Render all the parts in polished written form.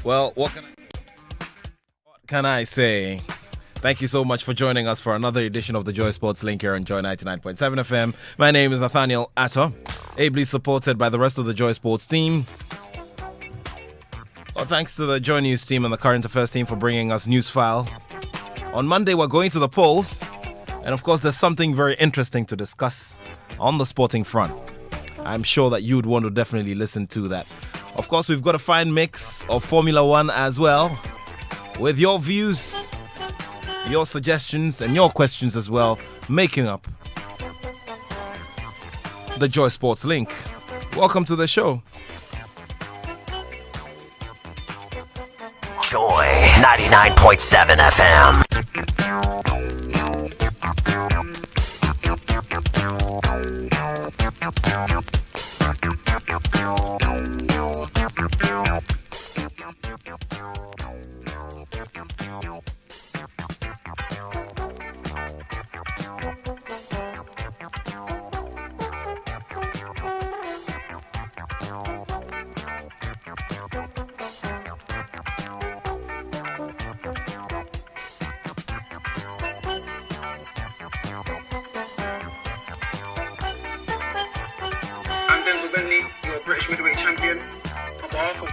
Well, what can I say? Thank you so much for joining us for another edition of the Joy Sports Link here on Joy 99.7 FM. My name is Nathaniel Attoh, ably supported by the rest of the Joy Sports team. Well, thanks to the Joy News team and the Current Affairs team for bringing us News File. On Monday, we're going to the polls. And of course, there's something very interesting to discuss on the sporting front. I'm sure that you would want to definitely listen to that. Of course, we've got a fine mix of Formula One as well, with your views, your suggestions, and your questions as well, making up the Joy Sports Link. Welcome to the show. Joy 99.7 FM. Your British middleweight champion, on behalf of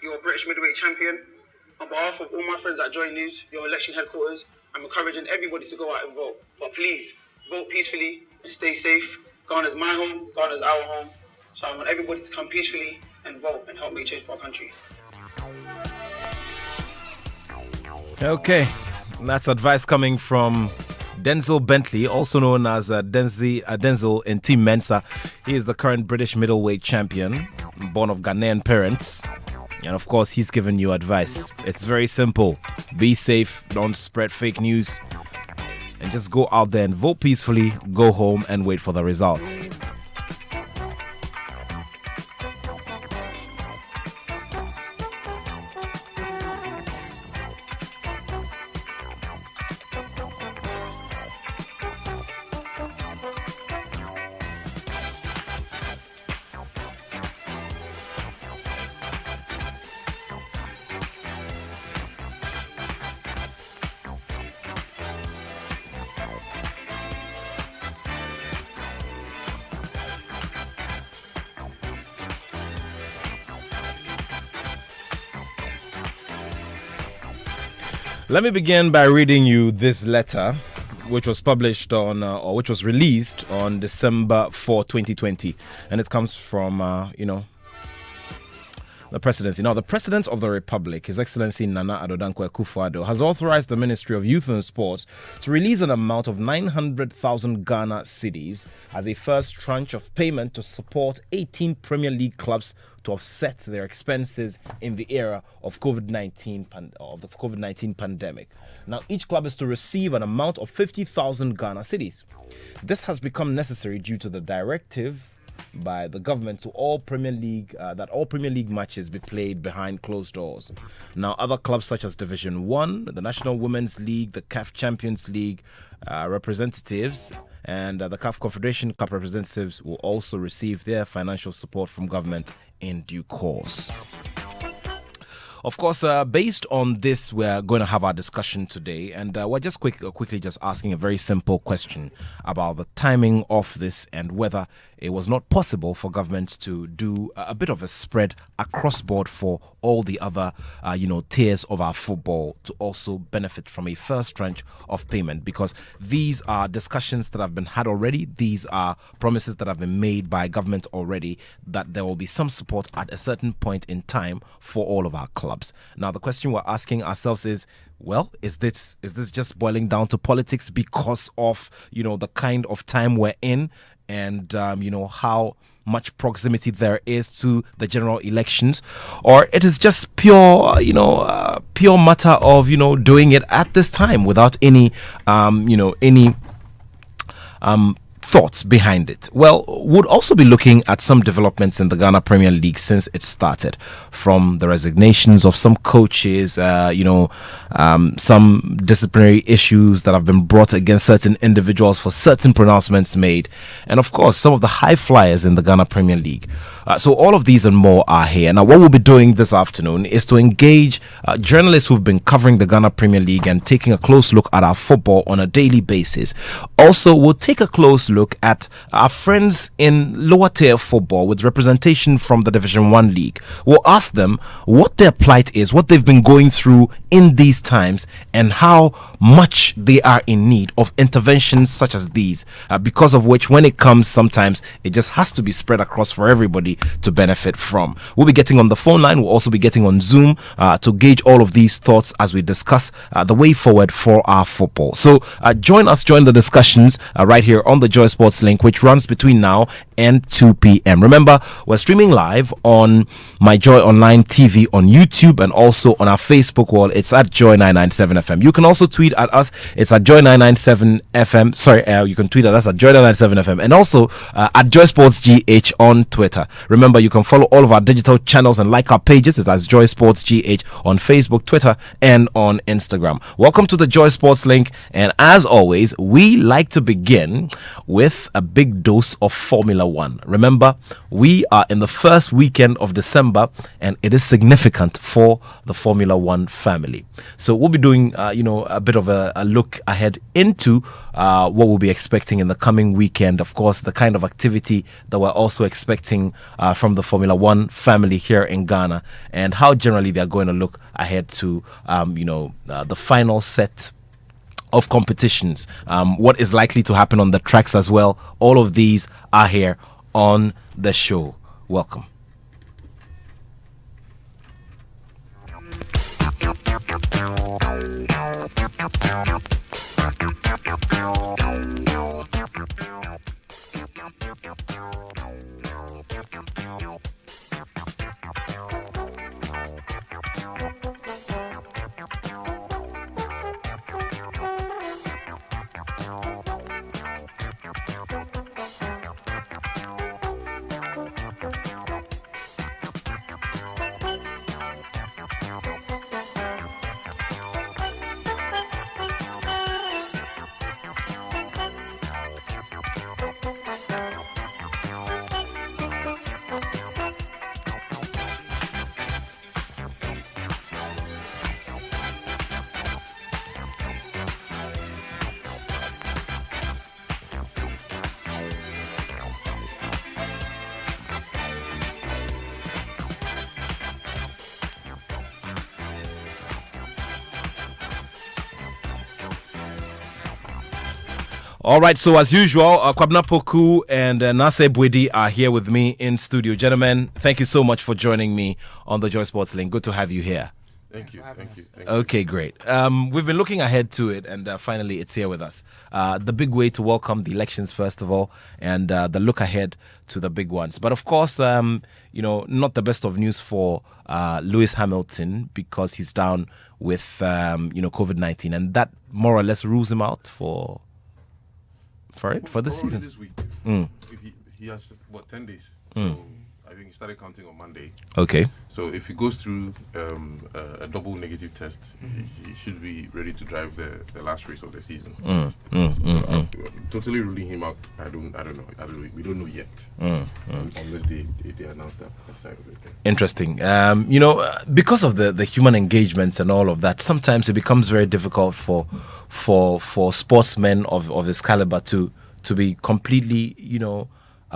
your British middleweight champion. On behalf of all my friends at Joy News, your election headquarters, I'm encouraging everybody to go out and vote. But please, vote peacefully and stay safe. Ghana's my home, Ghana's our home. So I want everybody to come peacefully and vote and help make change for our country. Okay, that's advice coming from Denzel Bentley, also known as Denzel in Team Mensa. He is the current British middleweight champion, born of Ghanaian parents. And of course, he's given you advice. It's very simple. Be safe, don't spread fake news, and just go out there and vote peacefully, go home and wait for the results. Let me begin by reading you this letter, which was published on, or which was released on December 4, 2020. And it comes from, the presidency. Now, the President of the Republic, His Excellency Nana Addo Akufo-Addo, has authorized the Ministry of Youth and Sport to release an amount of 900,000 Ghana cedis as a first tranche of payment to support 18 Premier League clubs to offset their expenses in the era of COVID-19 pandemic. Now, each club is to receive an amount of 50,000 Ghana cedis. This has become necessary due to the directive by the government to all Premier League that all Premier League matches be played behind closed doors. Now, other clubs such as Division 1, the National Women's League, the CAF Champions League representatives, and the CAF Confederation Cup representatives will also receive their financial support from government in due course. Of course, based on this, we're going to have our discussion today, and we're just quickly just asking a very simple question about the timing of this and whether it was not possible for government to do a bit of a spread across board for all the other, tiers of our football to also benefit from a first tranche of payment, because these are discussions that have been had already. These are promises that have been made by government already, that there will be some support at a certain point in time for all of our clubs. Now, the question we're asking ourselves is, well, is this just boiling down to politics because of, the kind of time we're in? and how much proximity there is to the general elections, or it is just pure pure matter of doing it at this time without any thoughts behind it. Well, we'll also be looking at some developments in the Ghana Premier League since it started, from the resignations of some coaches, some disciplinary issues that have been brought against certain individuals for certain pronouncements made, and of course some of the high flyers in the Ghana Premier League. So all of these and more are here. Now, what we'll be doing this afternoon is to engage journalists who've been covering the Ghana Premier League and taking a close look at our football on a daily basis. Also, we'll take a close look at our friends in lower tier football with representation from the Division 1 League. We'll ask them what their plight is, what they've been going through in these times, and how much they are in need of interventions such as these, because of which, when it comes, sometimes it just has to be spread across for everybody to benefit from. We'll be getting on the phone line. We'll also be getting on Zoom to gauge all of these thoughts as we discuss the way forward for our football. So join the discussions right here on the Joy Sports link, which runs between now and 2 p.m. Remember, we're streaming live on My Joy Online TV on YouTube and also on our Facebook wall. It's at Joy997FM. You can also tweet at us. It's at Joy997FM. Sorry, you can tweet at us at Joy997FM and also at Joy Sports GH on Twitter. Remember, you can follow all of our digital channels and like our pages. It's as Joy Sports GH on Facebook, Twitter, and on Instagram. Welcome to the Joy Sports link. And as always, we like to begin with a big dose of Formula One. Remember, we are in the first weekend of December, and it is significant for the Formula One family. So we'll be doing, a bit of a look ahead into what we'll be expecting in the coming weekend. Of course, the kind of activity that we're also expecting from the Formula One family here in Ghana, and how generally they are going to look ahead to, the final set of competitions, what is likely to happen on the tracks as well. All of these are here on the show. Welcome. All right, so as usual, Kwabna Poku and Nase Bwedi are here with me in studio. Gentlemen, thank you so much for joining me on the Joy Sports link. Good to have you here. Thank you. Okay, great. We've been looking ahead to it, and finally it's here with us. The big way to welcome the elections, first of all, and the look ahead to the big ones. But of course, not the best of news for Lewis Hamilton, because he's down with, COVID-19, and that more or less rules him out for this season. This week, he has 10 days. Mm. So I think he started counting on Monday. Okay. So if he goes through a double negative test, he should be ready to drive the last race of the season. Totally ruling him out, I don't know. We don't know yet, unless they announce that side of it. Interesting. Because of the human engagements and all of that, sometimes it becomes very difficult for sportsmen of this caliber to be completely,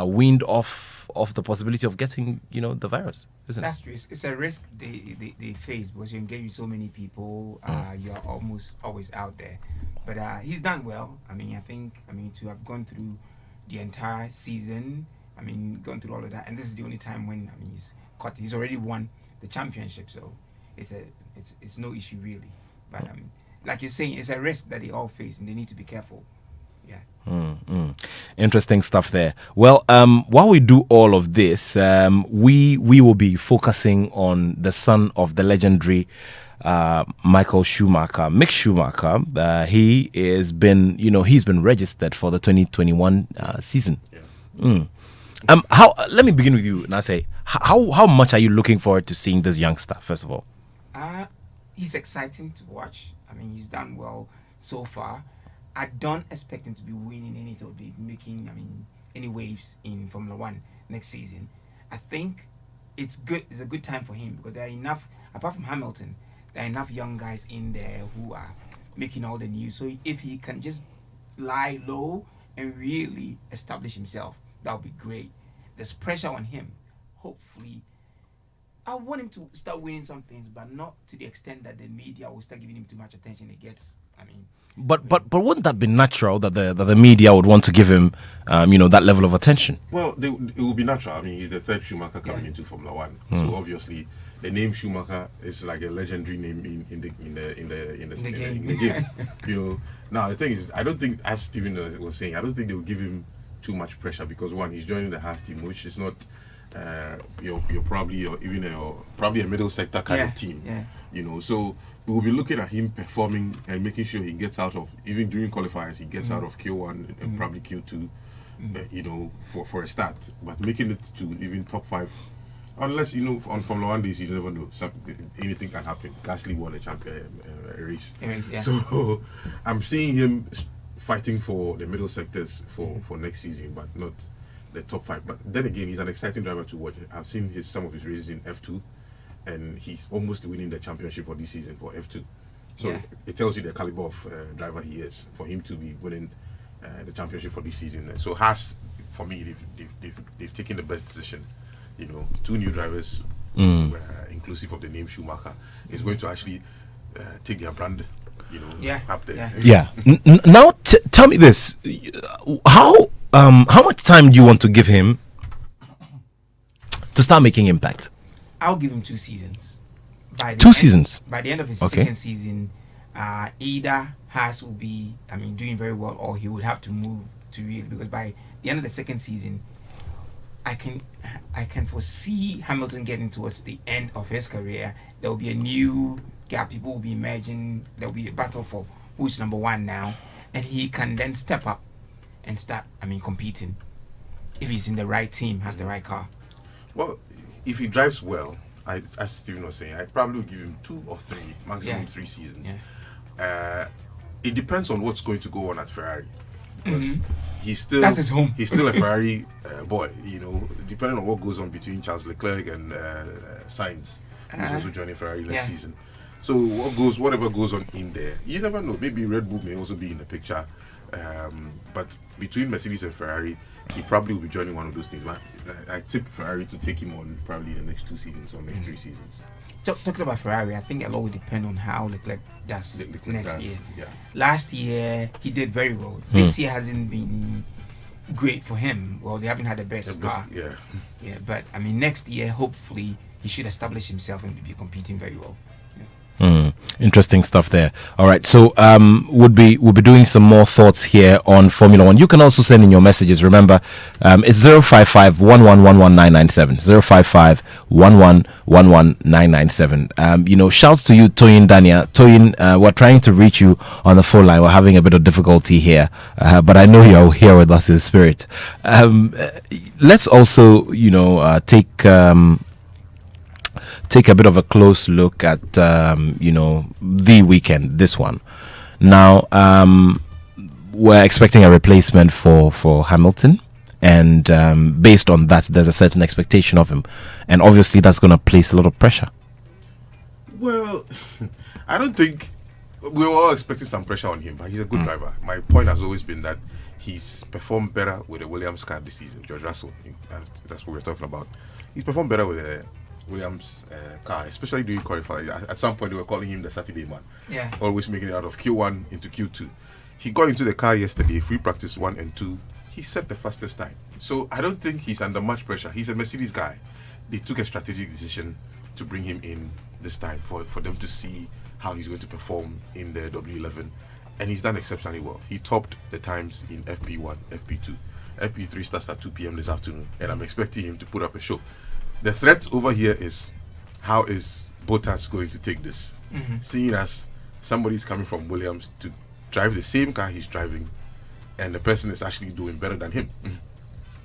weaned off the possibility of getting, the virus, isn't it? That's true. It's a risk they face, because you engage with so many people. You're almost always out there. But he's done well. I think to have gone through the entire season, gone through all of that, and this is the only time when he's already won the championship, so it's no issue really. But like you're saying, it's a risk that they all face, and they need to be careful. Yeah. Interesting stuff there. Well, while we do all of this, we will be focusing on the son of the legendary Michael Schumacher, Mick Schumacher. He has been, he's been registered for the 2021 season. Yeah. How? Let me begin with you, Nase. How much are you looking forward to seeing this youngster? First of all, he's exciting to watch. I mean, he's done well so far. I don't expect him to be winning anything or be making, any waves in Formula One next season. I think it's good. It's a good time for him because there are enough, apart from Hamilton, there are enough young guys in there who are making all the news. So if he can just lie low and really establish himself, that would be great. There's pressure on him. Hopefully, I want him to start winning some things, but not to the extent that the media will start giving him too much attention. It gets, But wouldn't that be natural that the media would want to give him, that level of attention? Well, it would be natural. I mean, he's the third Schumacher coming into Formula One, so obviously the name Schumacher is like a legendary name in the game. Now the thing is, I don't think, as Stephen was saying, I don't think they will give him too much pressure because one, he's joining the Haas team, which is not you're probably probably a middle sector kind of team. Yeah. So we will be looking at him performing and making sure he gets out of, even during qualifiers, he gets out of Q1 and probably Q2, for a start. But making it to even top 5, unless, on Formula 1 days, you never know. Anything can happen. Gasly won a race. Yeah. So I'm seeing him fighting for the middle sectors for next season, but not the top 5. But then again, he's an exciting driver to watch. I've seen some of his races in F2. And he's almost winning the championship for this season for F2. So it tells you the caliber of driver he is for him to be winning the championship for this season. So Haas, for me, they've taken the best decision. 2 new drivers, inclusive of the name Schumacher, is going to actually take their brand, up there. Yeah. Now tell me this: how much time do you want to give him to start making impact? I'll give him 2 seasons. By the end of his second season, either Haas will be, doing very well, or he would have to move to real. Because by the end of the second season, I can foresee Hamilton getting towards the end of his career. There will be a new gap. People will be emerging. There will be a battle for who's number 1 now, and he can then step up and start, competing. If he's in the right team, has the right car. Well, if he drives well, as Stephen was saying, I probably would give him 2 or 3, maximum 3 seasons. Yeah. It depends on what's going to go on at Ferrari, because that's his home. He's still a Ferrari boy. Depending on what goes on between Charles Leclerc and Sainz, who's also joining Ferrari next season. So whatever goes on in there, you never know. Maybe Red Bull may also be in the picture. But between Mercedes and Ferrari, he probably will be joining one of those things. But I tip Ferrari to take him on probably the next 2 seasons or next 3 seasons. Talking about Ferrari, I think a lot will depend on how Leclerc does next year. Yeah. Last year, he did very well. This year hasn't been great for him. Well, they haven't had the best car. Yeah. But next year, hopefully, he should establish himself and be competing very well. Interesting stuff there. All right, so we'll be doing some more thoughts here on Formula One. You can also send in your messages. Remember, it's 055 1111997. 055 1111997. Shouts to you, Toyin Dania. Toyin, we're trying to reach you on the phone line. We're having a bit of difficulty here, but I know you're here with us in spirit. Let's also, take a bit of a close look at the weekend, this one. Now we're expecting a replacement for Hamilton, and based on that, there's a certain expectation of him, and obviously that's going to place a lot of pressure. Well, I don't think we were all expecting some pressure on him, but he's a good driver. My point has always been that he's performed better with the Williams car this season. George Russell, that's what we're talking about. He's performed better with the Williams car, especially during qualifying. At some point, they were calling him the Saturday man. Yeah. Always making it out of Q1 into Q2. He got into the car yesterday, free practice 1 and 2. He set the fastest time. So I don't think he's under much pressure. He's a Mercedes guy. They took a strategic decision to bring him in this time for them to see how he's going to perform in the W11 and he's done exceptionally well. He topped the times in FP1, FP2. FP3 starts at 2 p.m. this afternoon, and I'm expecting him to put up a show. The threat over here is, how is Bottas going to take this? Seeing as somebody's coming from Williams to drive the same car he's driving, and the person is actually doing better than him.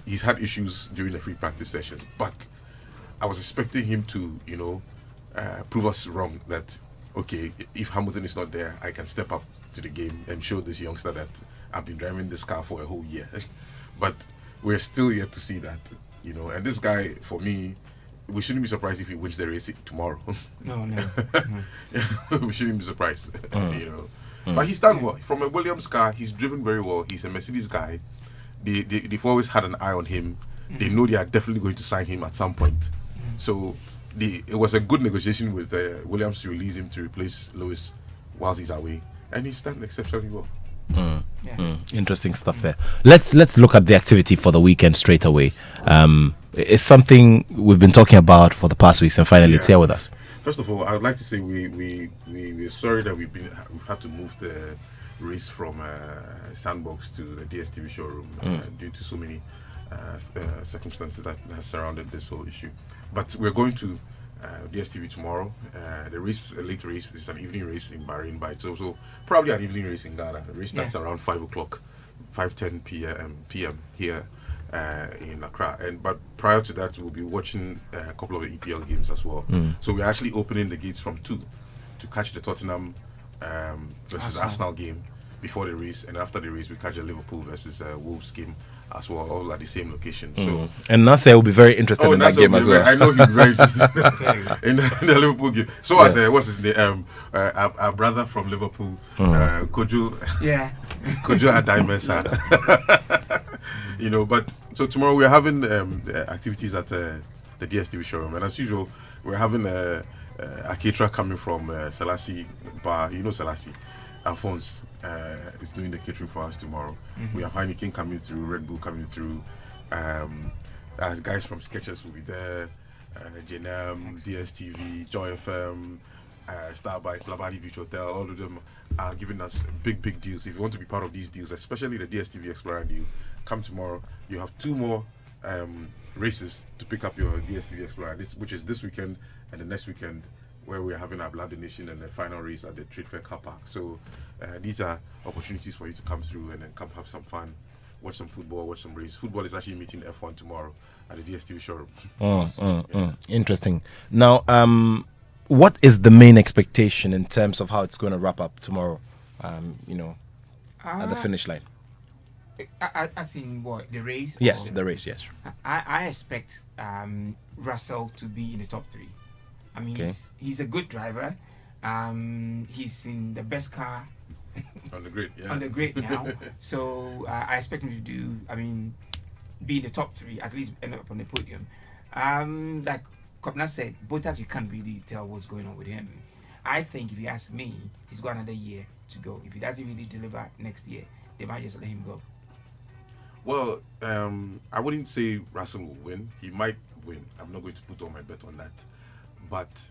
He's had issues during the free practice sessions, but I was expecting him to, prove us wrong, that, okay, if Hamilton is not there, I can step up to the game and show this youngster that I've been driving this car for a whole year. But we're still yet to see that, and this guy, for me, we shouldn't be surprised if he wins the race tomorrow. No. We shouldn't be surprised, But he's done well. From a Williams car, he's driven very well. He's a Mercedes guy. They've always had an eye on him. They know they are definitely going to sign him at some point. So it was a good negotiation with Williams to release him to replace Lewis whilst he's away. And he's done exceptionally well. Interesting stuff there. Let's look at the activity for the weekend straight away. It's something we've been talking about for the past weeks, and finally it's here with us. First of all, I would like to say we're sorry that we've had to move the race from Sandbox to the DSTV showroom due to so many circumstances that have surrounded this whole issue. But we're going to DSTV tomorrow. The race, a late race, is an evening race in Bahrain, but it's also probably an evening race in Ghana. The race starts around 5 o'clock, 5:10 p.m. here in Accra. But prior to that, we'll be watching a couple of the EPL games as well. So we're actually opening the gates from 2 to catch the Tottenham versus Arsenal game before the race, and after the race we catch a Liverpool versus Wolves game as well, all at the same location. So and Nasser will be very interested in that game as well. I know he's very interested in the Liverpool game. So as what's his name? Our brother from Liverpool, Kojo. Kojo Adai-Mensah. But so tomorrow we're having activities at the DSTV showroom, and as usual we're having a caterer coming from Selassie Bar. Selassie, Alphonse is doing the catering for us tomorrow. We have Heineken coming through, Red Bull coming through. Guys from Sketchers will be there. JNM, DSTV, Joy FM, Starbites, Labadi Beach Hotel. All of them are giving us big deals. If you want to be part of these deals, especially the DSTV Explorer deal, come tomorrow. You have 2 more races to pick up your DSTV Explorer, which is this weekend and the next weekend, where we're having our blood donation and the final race at the Trade Fair car park. So these are opportunities for you to come through and then come have some fun, watch some football, watch some race. Football is actually meeting F1 tomorrow at the DSTV showroom. Interesting. Now, what is the main expectation in terms of how it's going to wrap up tomorrow, at the finish line? As in what, the race? Yes, the race, yes. I expect Russell to be in the top 3. I mean, he's a good driver. He's in the best car on the grid. On the grid now. So I expect him to be in the top 3, at least end up on the podium. Like Kopna said, Bottas, you can't really tell what's going on with him. I think if you ask me, he's got another year to go. If he doesn't really deliver next year, they might just let him go. Well, I wouldn't say Russell will win. He might win. I'm not going to put all my bet on that. But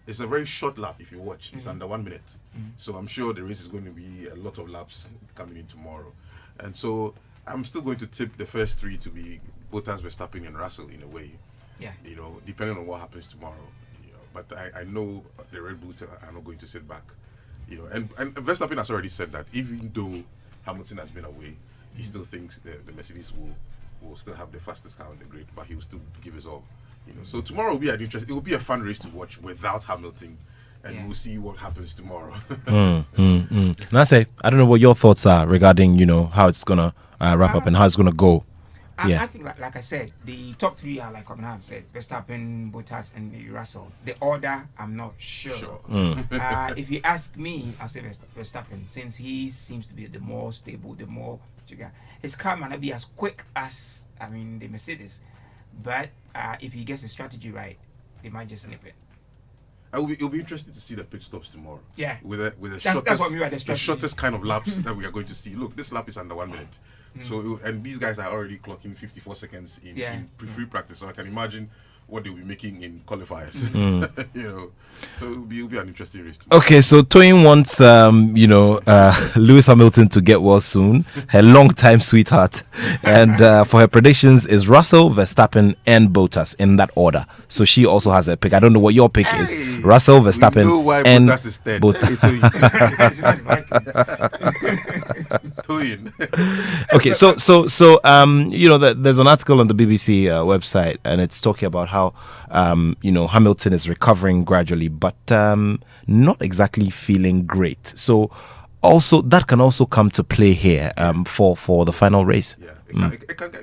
it's a very short lap if you watch. It's under 1 minute. So I'm sure the race is going to be a lot of laps coming in tomorrow. And so I'm still going to tip the first 3 to be Bottas, Verstappen, and Russell in a way. Yeah. Depending on what happens tomorrow. But I know the Red Bulls are not going to sit back. And Verstappen has already said that even though Hamilton has been away, he still thinks the Mercedes will still have the fastest car on the grid, but he will still give his all. So tomorrow will be an interest. It will be a fun race to watch without Hamilton, and we'll see what happens tomorrow. And I don't know what your thoughts are regarding how it's gonna wrap up and how it's gonna go. I think, like I said, the top 3 are like I've said: Verstappen, Bottas, and maybe Russell. The order, I'm not sure. If you ask me, I'll say Verstappen, since he seems to be the more stable, the more his car might not be as quick as the Mercedes, but if he gets the strategy right, they might just snip it. It'll be interesting to see the pit stops tomorrow. Yeah, with the shortest kind of laps that we are going to see. Look, this lap is under 1 minute. So and these guys are already clocking 54 seconds in pre-free practice. So I can imagine what they'll be making in qualifiers. You know, so it'll be an interesting race. Okay, so Toyin wants, Lewis Hamilton to get well soon, her long-time sweetheart, and for her predictions is Russell, Verstappen, and Bottas in that order. So she also has a pick. I don't know what your pick is. Russell, Verstappen, know why and Bottas is third. Toyin. Okay, so there's an article on the BBC website, and it's talking about how Hamilton is recovering gradually, but not exactly feeling great. So also that can also come to play here for the final race. Yeah,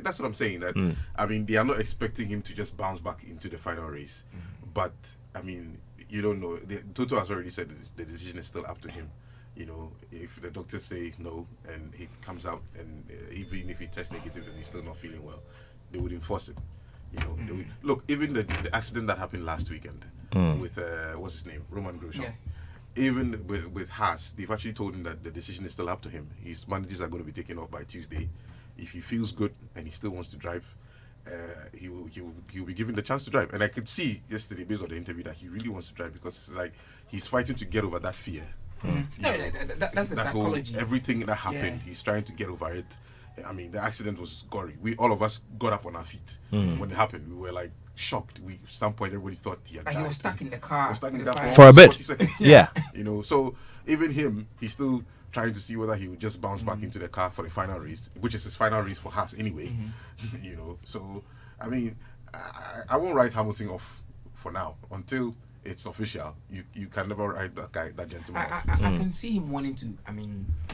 that's what I'm saying. That I mean, they are not expecting him to just bounce back into the final race, but I mean, you don't know. Toto has already said the decision is still up to him. You know, if the doctors say no and he comes out and even if he tests negative and he's still not feeling well, they would enforce it. You know, they would, look, even the accident that happened last weekend with what's his name, Roman Grosjean. Yeah. Even with Haas, they've actually told him that the decision is still up to him. His managers are going to be taken off by Tuesday. If he feels good and he still wants to drive, he will be given the chance to drive. And I could see yesterday, based on the interview, that he really wants to drive because it's like he's fighting to get over that fear. That's the psychology. Everything that happened, he's trying to get over it. I mean, the accident was gory. All of us got up on our feet when it happened. We were like shocked. At some point, everybody thought he had died. He was stuck in the car. For a bit. Yeah. You know, so even him, he's still trying to see whether he would just bounce back into the car for the final race, which is his final race for Haas anyway. You know, so I mean, I won't write Hamilton off for now until it's official. You can never write that gentleman off. I can see him wanting to,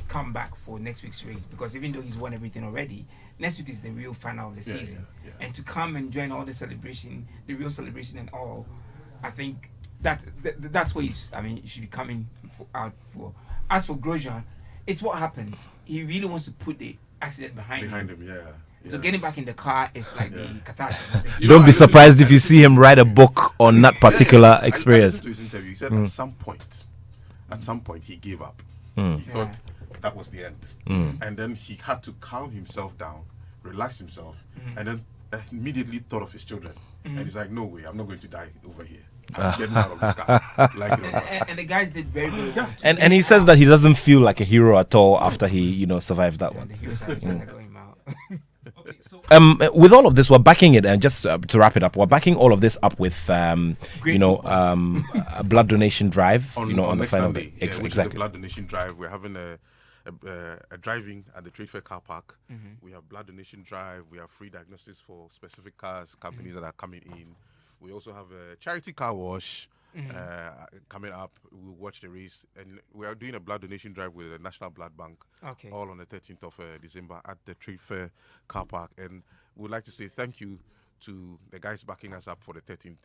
come back for next week's race because even though he's won everything already, next week is the real final of the season. Yeah. And to come and join all the celebration, the real celebration and all, I think that's what he should be coming out for. As for Grosjean, it's what happens. He really wants to put the accident behind him. Yeah. So getting back in the car is like the catharsis. Don't be surprised if you see him write a book on that particular experience. I listened to his interview. He said at some point he gave up. He thought that was the end. And then he had to calm himself down, relax himself, and then immediately thought of his children. And he's like, no way, I'm not going to die over here. I'm getting out of this car. And the guys did very, very well. And he says that he doesn't feel like a hero at all after he, survived that one. The heroes are going out. Okay, so, with all of this, we're backing it, and just to wrap it up, we're backing all of this up with, a blood donation drive. On the final Sunday, day. Which is Exactly. the blood donation drive. We're having a driving at the Trade Fair car park. We have blood donation drive. We have free diagnostics for specific cars, companies that are coming in. We also have a charity car wash coming up. We'll watch the race, and we are doing a blood donation drive with the National Blood Bank. Okay. All on the 13th of December at the Trade Fair car park, and we'd like to say thank you to the guys backing us up for the 13th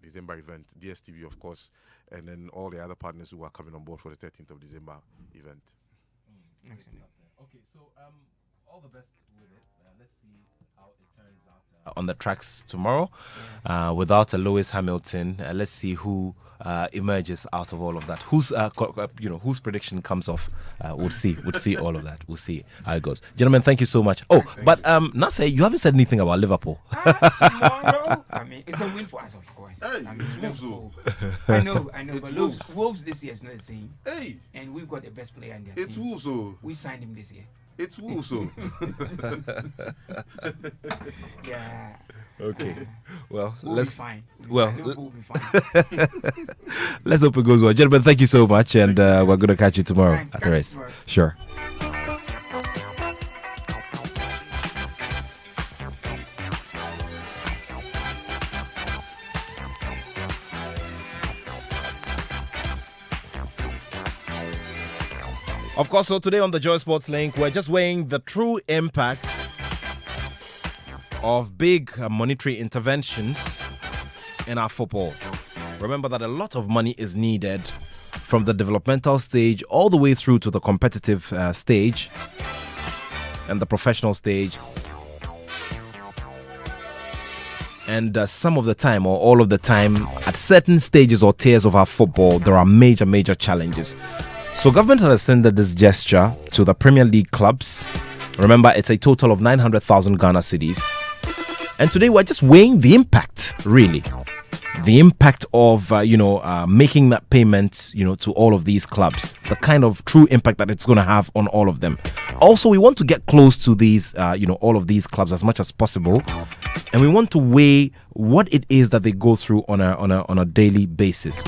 December event, DSTV of course, and then all the other partners who are coming on board for the 13th of December event. Excellent. Okay, so all the best with it. Let's see how it turns out on the tracks tomorrow. Without a Lewis Hamilton, let's see who emerges out of all of that. Whose prediction comes off. We'll see all of that. We'll see how it goes. Gentlemen, thank you so much. Nasser, you haven't said anything about Liverpool. Tomorrow, it's a win for us, of course. Hey, it's Wolves. I know. It's But Wolves this year is not the same. Hey, And we've got the best player in their team. it's Wolves. We signed him this year. It's Wolves. Yeah. Okay. Well, We'll let's be fine. well, We'll be fine. let's hope it goes well. Gentlemen, thank you so much, and we're going to catch you tomorrow Thanks. at Catch the you race. tomorrow. Sure. Of course, so today on the Joy Sports Link, we're just weighing the true impact of big monetary interventions in our football. Remember that a lot of money is needed from the developmental stage all the way through to the competitive stage and the professional stage. And some of the time, or all of the time, at certain stages or tiers of our football, there are major, major challenges. So government has extended this gesture to the Premier League clubs. Remember, it's a total of 900,000 Ghana cedis. And today we're just weighing the impact, really. The impact of, making that payment, to all of these clubs. The kind of true impact that it's going to have on all of them. Also, we want to get close to these, all of these clubs as much as possible. And we want to weigh what it is that they go through on a daily basis.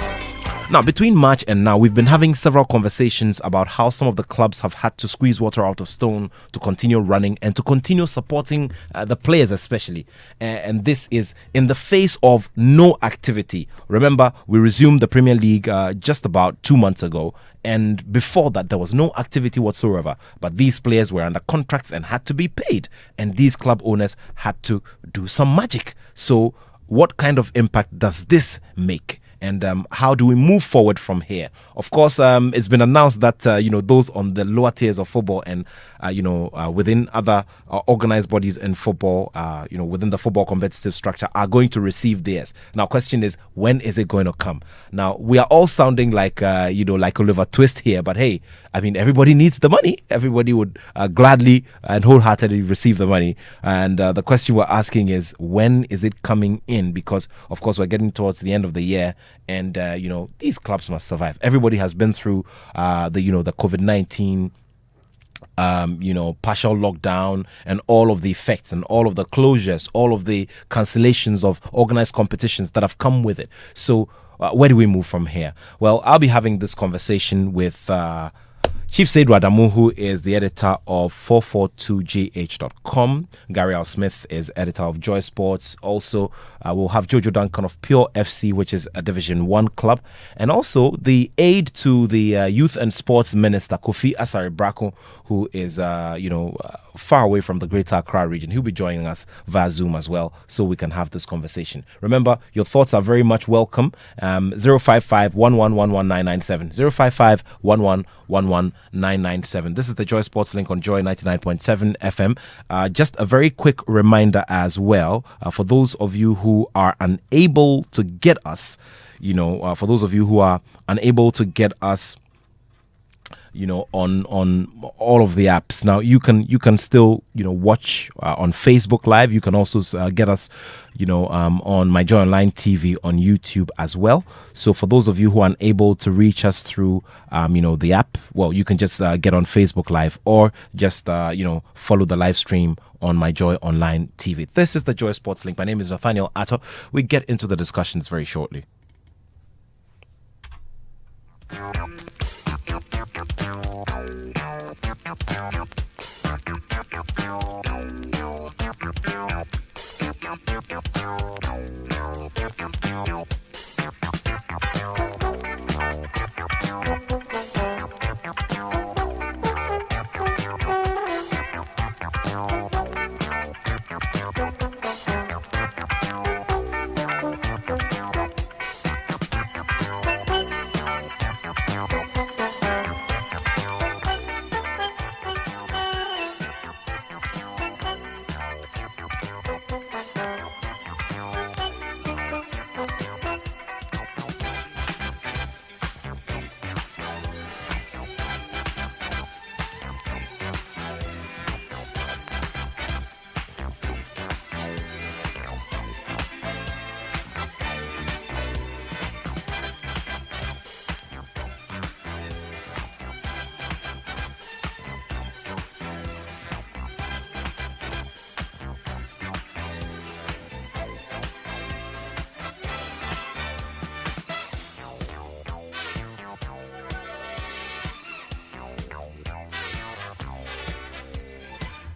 Now, between March and now, we've been having several conversations about how some of the clubs have had to squeeze water out of stone to continue running and to continue supporting the players especially. And this is in the face of no activity. Remember, we resumed the Premier League just about 2 months ago. And before that, there was no activity whatsoever. But these players were under contracts and had to be paid. And these club owners had to do some magic. So what kind of impact does this make? And how do we move forward from here? Of course, it's been announced that, those on the lower tiers of football and, within other organized bodies in football, within the football competitive structure are going to receive theirs. Now, question is, when is it going to come? Now, we are all sounding like, like Oliver Twist here. But hey, I mean, everybody needs the money. Everybody would gladly and wholeheartedly receive the money. And the question we're asking is, when is it coming in? Because, of course, we're getting towards the end of the year. And, these clubs must survive. Everybody has been through, the COVID-19, partial lockdown and all of the effects and all of the closures, all of the cancellations of organized competitions that have come with it. So where do we move from here? Well, I'll be having this conversation with Chief Seydou Adamu, who is the editor of 442gh.com. Gary Al Smith is editor of Joy Sports. Also, we'll have Jojo Duncan of Pure FC, which is a Division 1 club. And also the aide to the Youth and Sports Minister, Kofi Asare Brako, who is, far away from the Greater Accra region. He'll be joining us via Zoom as well, so we can have this conversation. Remember, your thoughts are very much welcome. 055 1111997. 055 1111997. This is the Joy Sports Link on Joy 99.7 FM. Just a very quick reminder as well, for those of you who are unable to get us, for those of you who are unable to get us, on all of the apps. Now you can still watch on Facebook Live. You can also get us on My Joy Online TV on YouTube as well. So for those of you who are unable to reach us through the app, well, you can just get on Facebook Live or just follow the live stream on My Joy Online TV. This is the Joy Sports Link. My name is Nathaniel Attoh. We get into the discussions very shortly.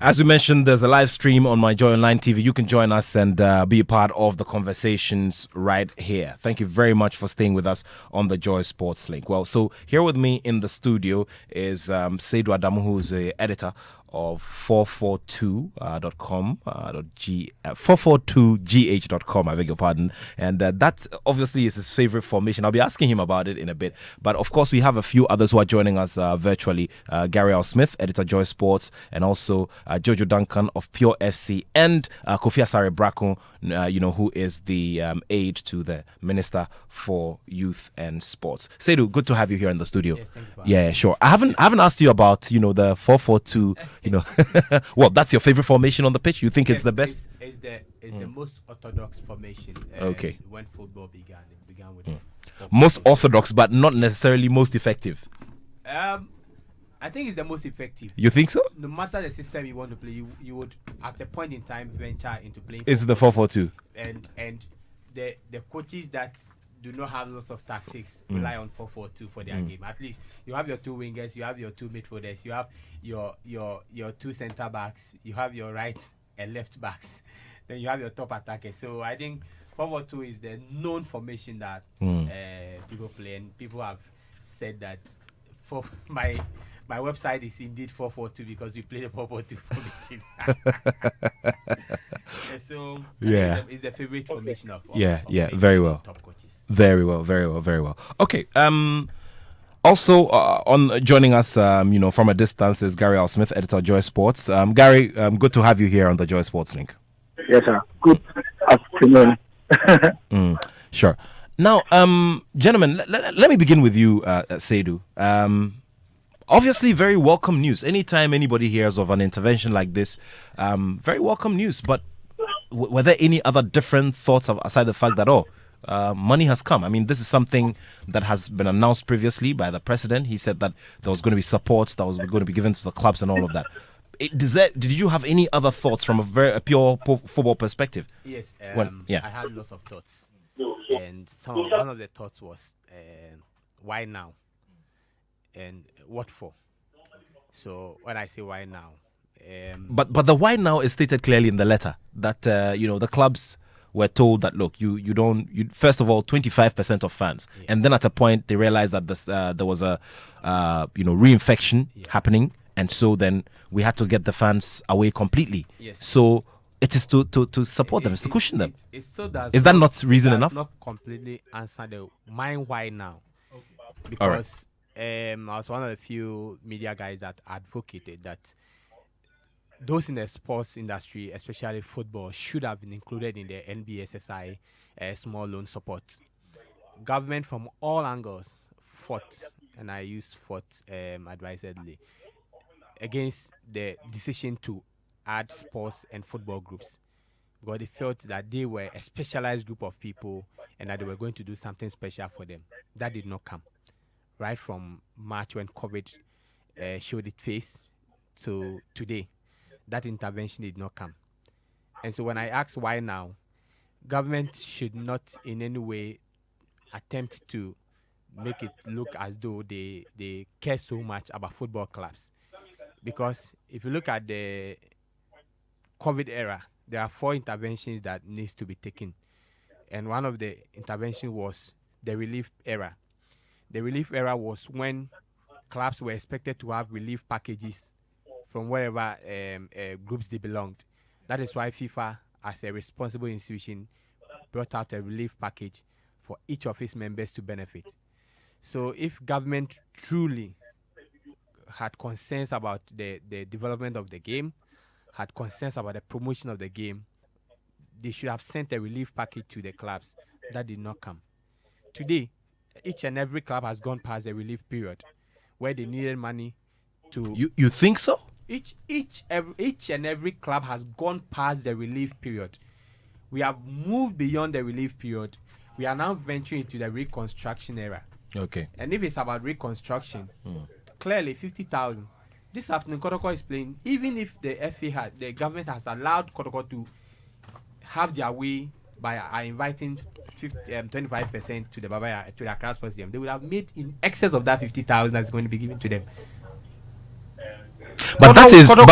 As we mentioned, there's a live stream on My Joy Online TV. You can join us and be a part of the conversations right here. Thank you very much for staying with us on the Joy Sports Link. Well, so here with me in the studio is Seydou Adamu, who's the editor of 442.com, 442gh.com, I beg your pardon. And that obviously is his favorite formation. I'll be asking him about it in a bit. But of course, we have a few others who are joining us virtually. Gary Al Smith, editor Joy Sports, and also Jojo Duncan of Pure FC, and Kofi Asare Brako, who is the aide to the Minister for Youth and Sports. Seydou, good to have you here in the studio. Yes, thank you. Yeah, sure. I haven't asked you about, the 442, Well, that's your favorite formation on the pitch. You think it's the best? It's the most orthodox formation. Okay. When football began, it began with Most orthodox, but not necessarily most effective. I think it's the most effective. You think so? No matter the system you want to play, you would at a point in time venture into playing. It's the 4-4-2. And the coaches that do not have lots of tactics rely on 4-4-2 for their game. At least you have your two wingers, you have your two midfielders, you have your two centre backs, you have your right and left backs, then you have your top attackers. So I think 4-4-2 is the known formation that people play, and people have said that for my website is indeed 4-4-2 because we play the 4-4-2 formation. So it's the favorite formation of very well. Top coaches. Very well. Okay. Also on joining us, from a distance is Gary Al Smith, editor of Joy Sports. Gary, good to have you here on the Joy Sports link. Yes, sir. Good afternoon. Sure. Now, gentlemen, let me begin with you, Seydou. Obviously, very welcome news. Anytime anybody hears of an intervention like this, very welcome news. But were there any other different thoughts aside the fact that, money has come? I mean, this is something that has been announced previously by the president. He said that there was going to be support that was going to be given to the clubs and all of that. Did you have any other thoughts from a pure football perspective? Yes, I had lots of thoughts. And one of the thoughts was, why now? And what for? So when I say why now, but the why now is stated clearly in the letter that the clubs were told that, look, you first of all 25% of fans, and then at a point they realized that there was a reinfection happening, and so then we had to get the fans away completely. Yes. So it is to support them, it's to cushion them. Is that not reason enough? Not completely answer the mine why now, because. All right. I was one of the few media guys that advocated that those in the sports industry, especially football, should have been included in the NBSSI small loan support. Government from all angles fought, and I use fought advisedly, against the decision to add sports and football groups, because they felt that they were a specialized group of people and that they were going to do something special for them. That did not come. Right from March when COVID showed its face to today, that intervention did not come. And so when I asked why now, government should not in any way attempt to make it look as though they care so much about football clubs. Because if you look at the COVID era, there are 4 interventions that needs to be taken. And one of the interventions was the relief era. The relief era was when clubs were expected to have relief packages from wherever groups they belonged. That is why FIFA, as a responsible institution, brought out a relief package for each of its members to benefit. So if government truly had concerns about the development of the game, had concerns about the promotion of the game, they should have sent a relief package to the clubs. That did not come. Today, each and every club has gone past the relief period where they needed money to... You think so? Each and every club has gone past the relief period. We have moved beyond the relief period. We are now venturing into the reconstruction era. Okay. And if it's about reconstruction, clearly 50,000. This afternoon, Kotoko is playing. Even if the government has allowed Kotoko to have their way by inviting 25% to the Accra Sports Stadium, they would have made in excess of that 50,000 that's going to be given to them. But that is, but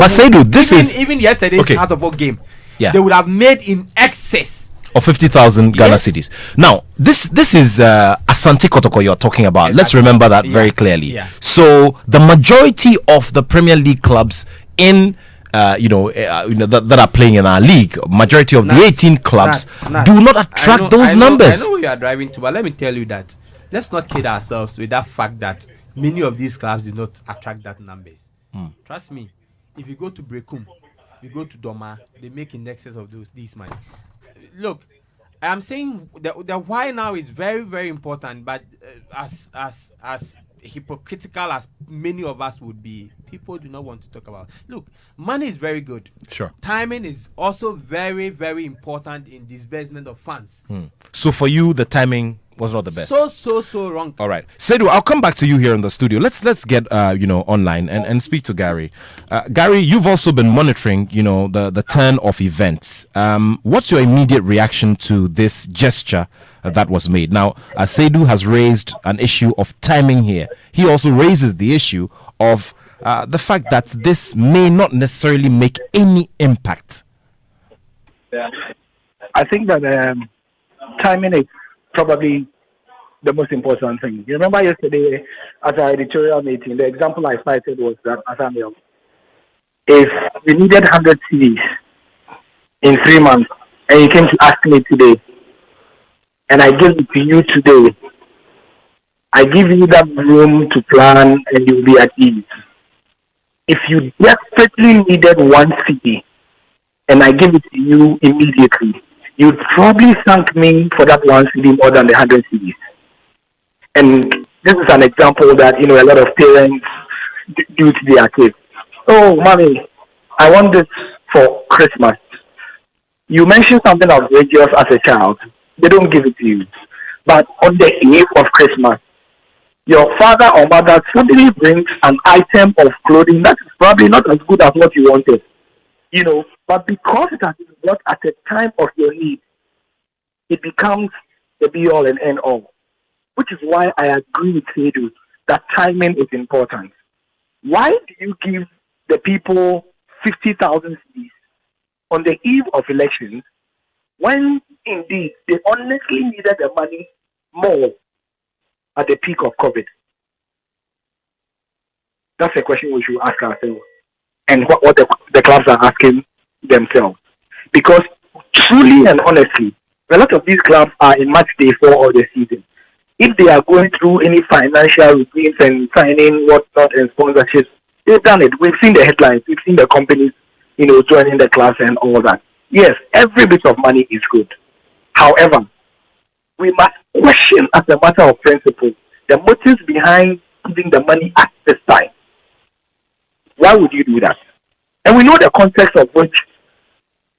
Seydou, this is even yesterday's House of Work game. Yeah. They would have made in excess of 50,000 Ghana cedis. Now, this is Asante Kotoko you're talking about. Let's remember that very clearly. Yeah. So the majority of the Premier League clubs in that are playing in our league, majority of the 18 clubs do not attract those numbers. I know where you are driving to, but let me tell you that let's not kid ourselves with that fact that many of these clubs do not attract that numbers. Trust me, if you go to Brekum, you go to Doma, they make in excess of these money. Look, I am saying the why now is very, very important, but as hypocritical as many of us would be, people do not want to talk about. Look, money is very good. Sure. Timing is also very, very important in disbursement of funds. So for you, the timing was not the best. So wrong. All right, Sedu, I'll come back to you here in the studio. Let's get online and speak to Gary. Gary, you've also been monitoring the turn of events. What's your immediate reaction to this gesture that was made? Now, Sedu has raised an issue of timing here. He also raises the issue of the fact that this may not necessarily make any impact. Yeah. I think that timing is probably the most important thing. You remember yesterday at our editorial meeting, the example I cited was that, Nathaniel, if we needed 100 CDs in 3 months, and you came to ask me today, and I give it to you today, I give you that room to plan and you'll be at ease. If you desperately needed 1 CD, and I give it to you immediately, you'd probably thank me for that 1 CD more than the 100 CDs. And this is an example that, a lot of parents do to their kids. Oh, mommy, I want this for Christmas. You mentioned something outrageous as a child. They don't give it to you. But on the eve of Christmas, your father or mother suddenly brings an item of clothing that is probably not as good as what you wanted. But because it has been brought at a time of your need, it becomes the be-all and end-all. Which is why I agree with Sedu that timing is important. Why do you give the people 50,000 CDs on the eve of elections when indeed they honestly needed the money more at the peak of COVID? That's a question we should ask ourselves, and what the clubs are asking themselves. Because truly and honestly, a lot of these clubs are in match day 4 of the season. If they are going through any financial routines and signing whatnot and sponsorships, they've done it. We've seen the headlines. We've seen the companies, joining the clubs and all that. Yes, every bit of money is good. However, we must question as a matter of principle the motives behind giving the money at this time. Why would you do that? And we know the context of which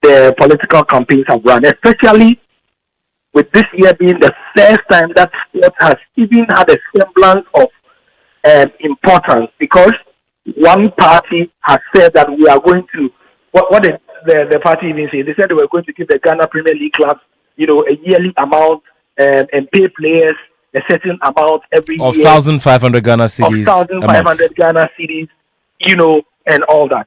the political campaigns have run, especially with this year being the first time that sport has even had a semblance of importance, because one party has said that we are going to, what did the party even say? They said they were going to give the Ghana Premier League clubs, a yearly amount and pay players a certain amount every year. Of 1,500 Ghana cedis. Of 1,500 Ghana cedis, and all that.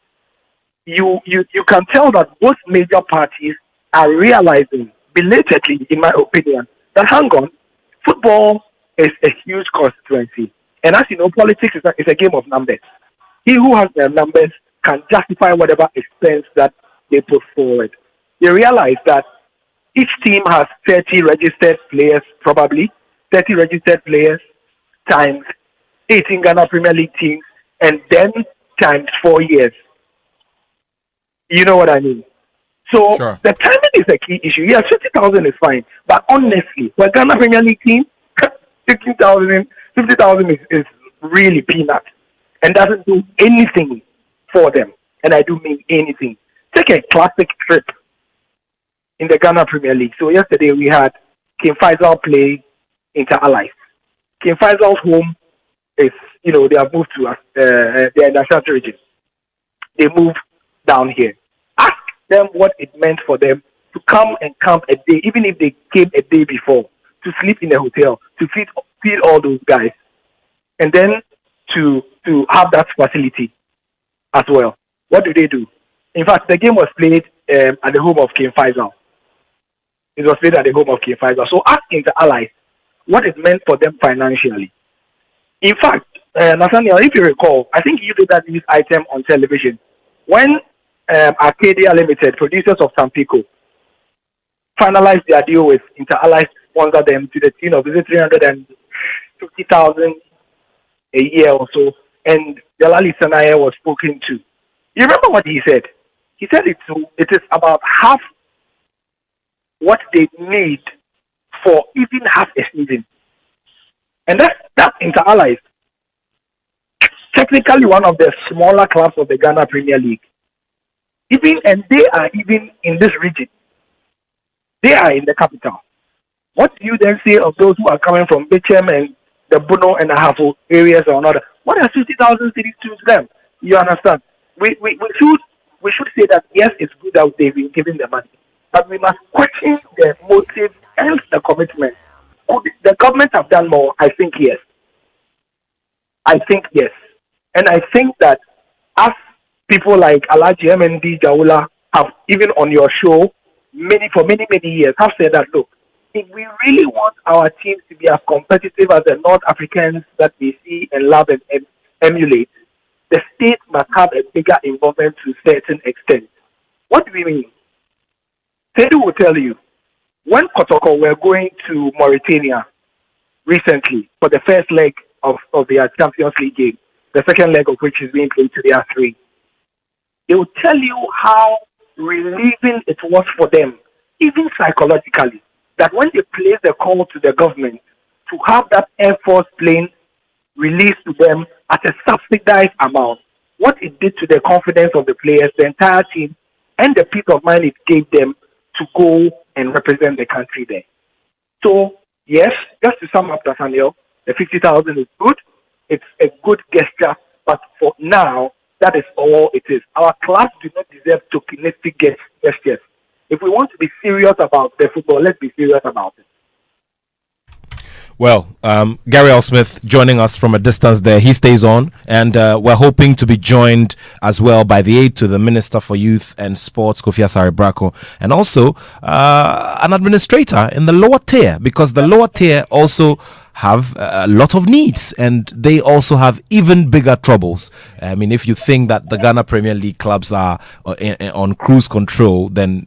You can tell that both major parties are realizing, belatedly, in my opinion, that hang on, football is a huge constituency. And as you know, politics is a game of numbers. He who has their numbers can justify whatever expense that they put forward. They realize that each team has 30 registered players, probably 30 registered players times 18 Ghana Premier League teams, and then times 4 years. You know what I mean? So sure. The timing is a key issue. Yes, 50,000 is fine, but honestly, for Ghana Premier League team, 50,000 is really peanut and doesn't do anything for them. And I do mean anything. Take a classic trip in the Ghana Premier League. So yesterday we had King Faisal play Inter Allies. King Faisal's home is, they have moved to their national region. They moved down here. Ask them what it meant for them to come and camp a day, even if they came a day before, to sleep in a hotel, to feed all those guys, and then to have that facility as well. What do they do? In fact, the game was played at the home of King Faisal. It was played at the home of King Faisal. So ask Inter Allies what it meant for them financially. In fact, Nathaniel, if you recall, I think you did that news item on television when Arcadia Limited, producers of Tampico, finalized their deal with Inter Allies to sponsor them to the tune of 350,000 a year or so, and Delali Sanaya was spoken to. You remember what he said? He said it is about half what they need for even half a season. And that's Inter Allies. technically one of the smaller clubs of the Ghana Premier League. And they are even in this region. They are in the capital. What do you then say of those who are coming from Bichem and the Bono and Ahafo areas or another? What are 50,000 cities to them? You understand? We should say that yes, it's good that they've been given the money, but we must question the motive and the commitment. Could the government have done more? I think yes. And I think that as people like Alaji MND Jawula have, even on your show, for many years, have said that, look, if we really want our teams to be as competitive as the North Africans that we see and love and emulate, the state must have a bigger involvement to a certain extent. What do we mean? Tedu will tell you, when Kotoko were going to Mauritania recently for the first leg of their Champions League game, the second leg of which is being played today at 3, they will tell you how relieving it was for them, even psychologically, that when they placed the call to the government to have that Air Force plane released to them at a subsidized amount, what it did to the confidence of the players, the entire team, and the peace of mind it gave them to go and represent the country there. So, yes, just to sum up, Nathaniel, the 50,000 is good. It's a good gesture, but for now, that is all it is. Our clubs do not deserve tokenistic gestures. If we want to be serious about the football, let's be serious about it. Well, Gary L. Smith joining us from a distance there. He stays on, and we're hoping to be joined as well by the aide to the Minister for Youth and Sports, Kofi Asare Brako, and also an administrator in the lower tier, because the lower tier also have a lot of needs, and they also have even bigger troubles. I mean, if you think that the Ghana Premier League clubs are on cruise control, then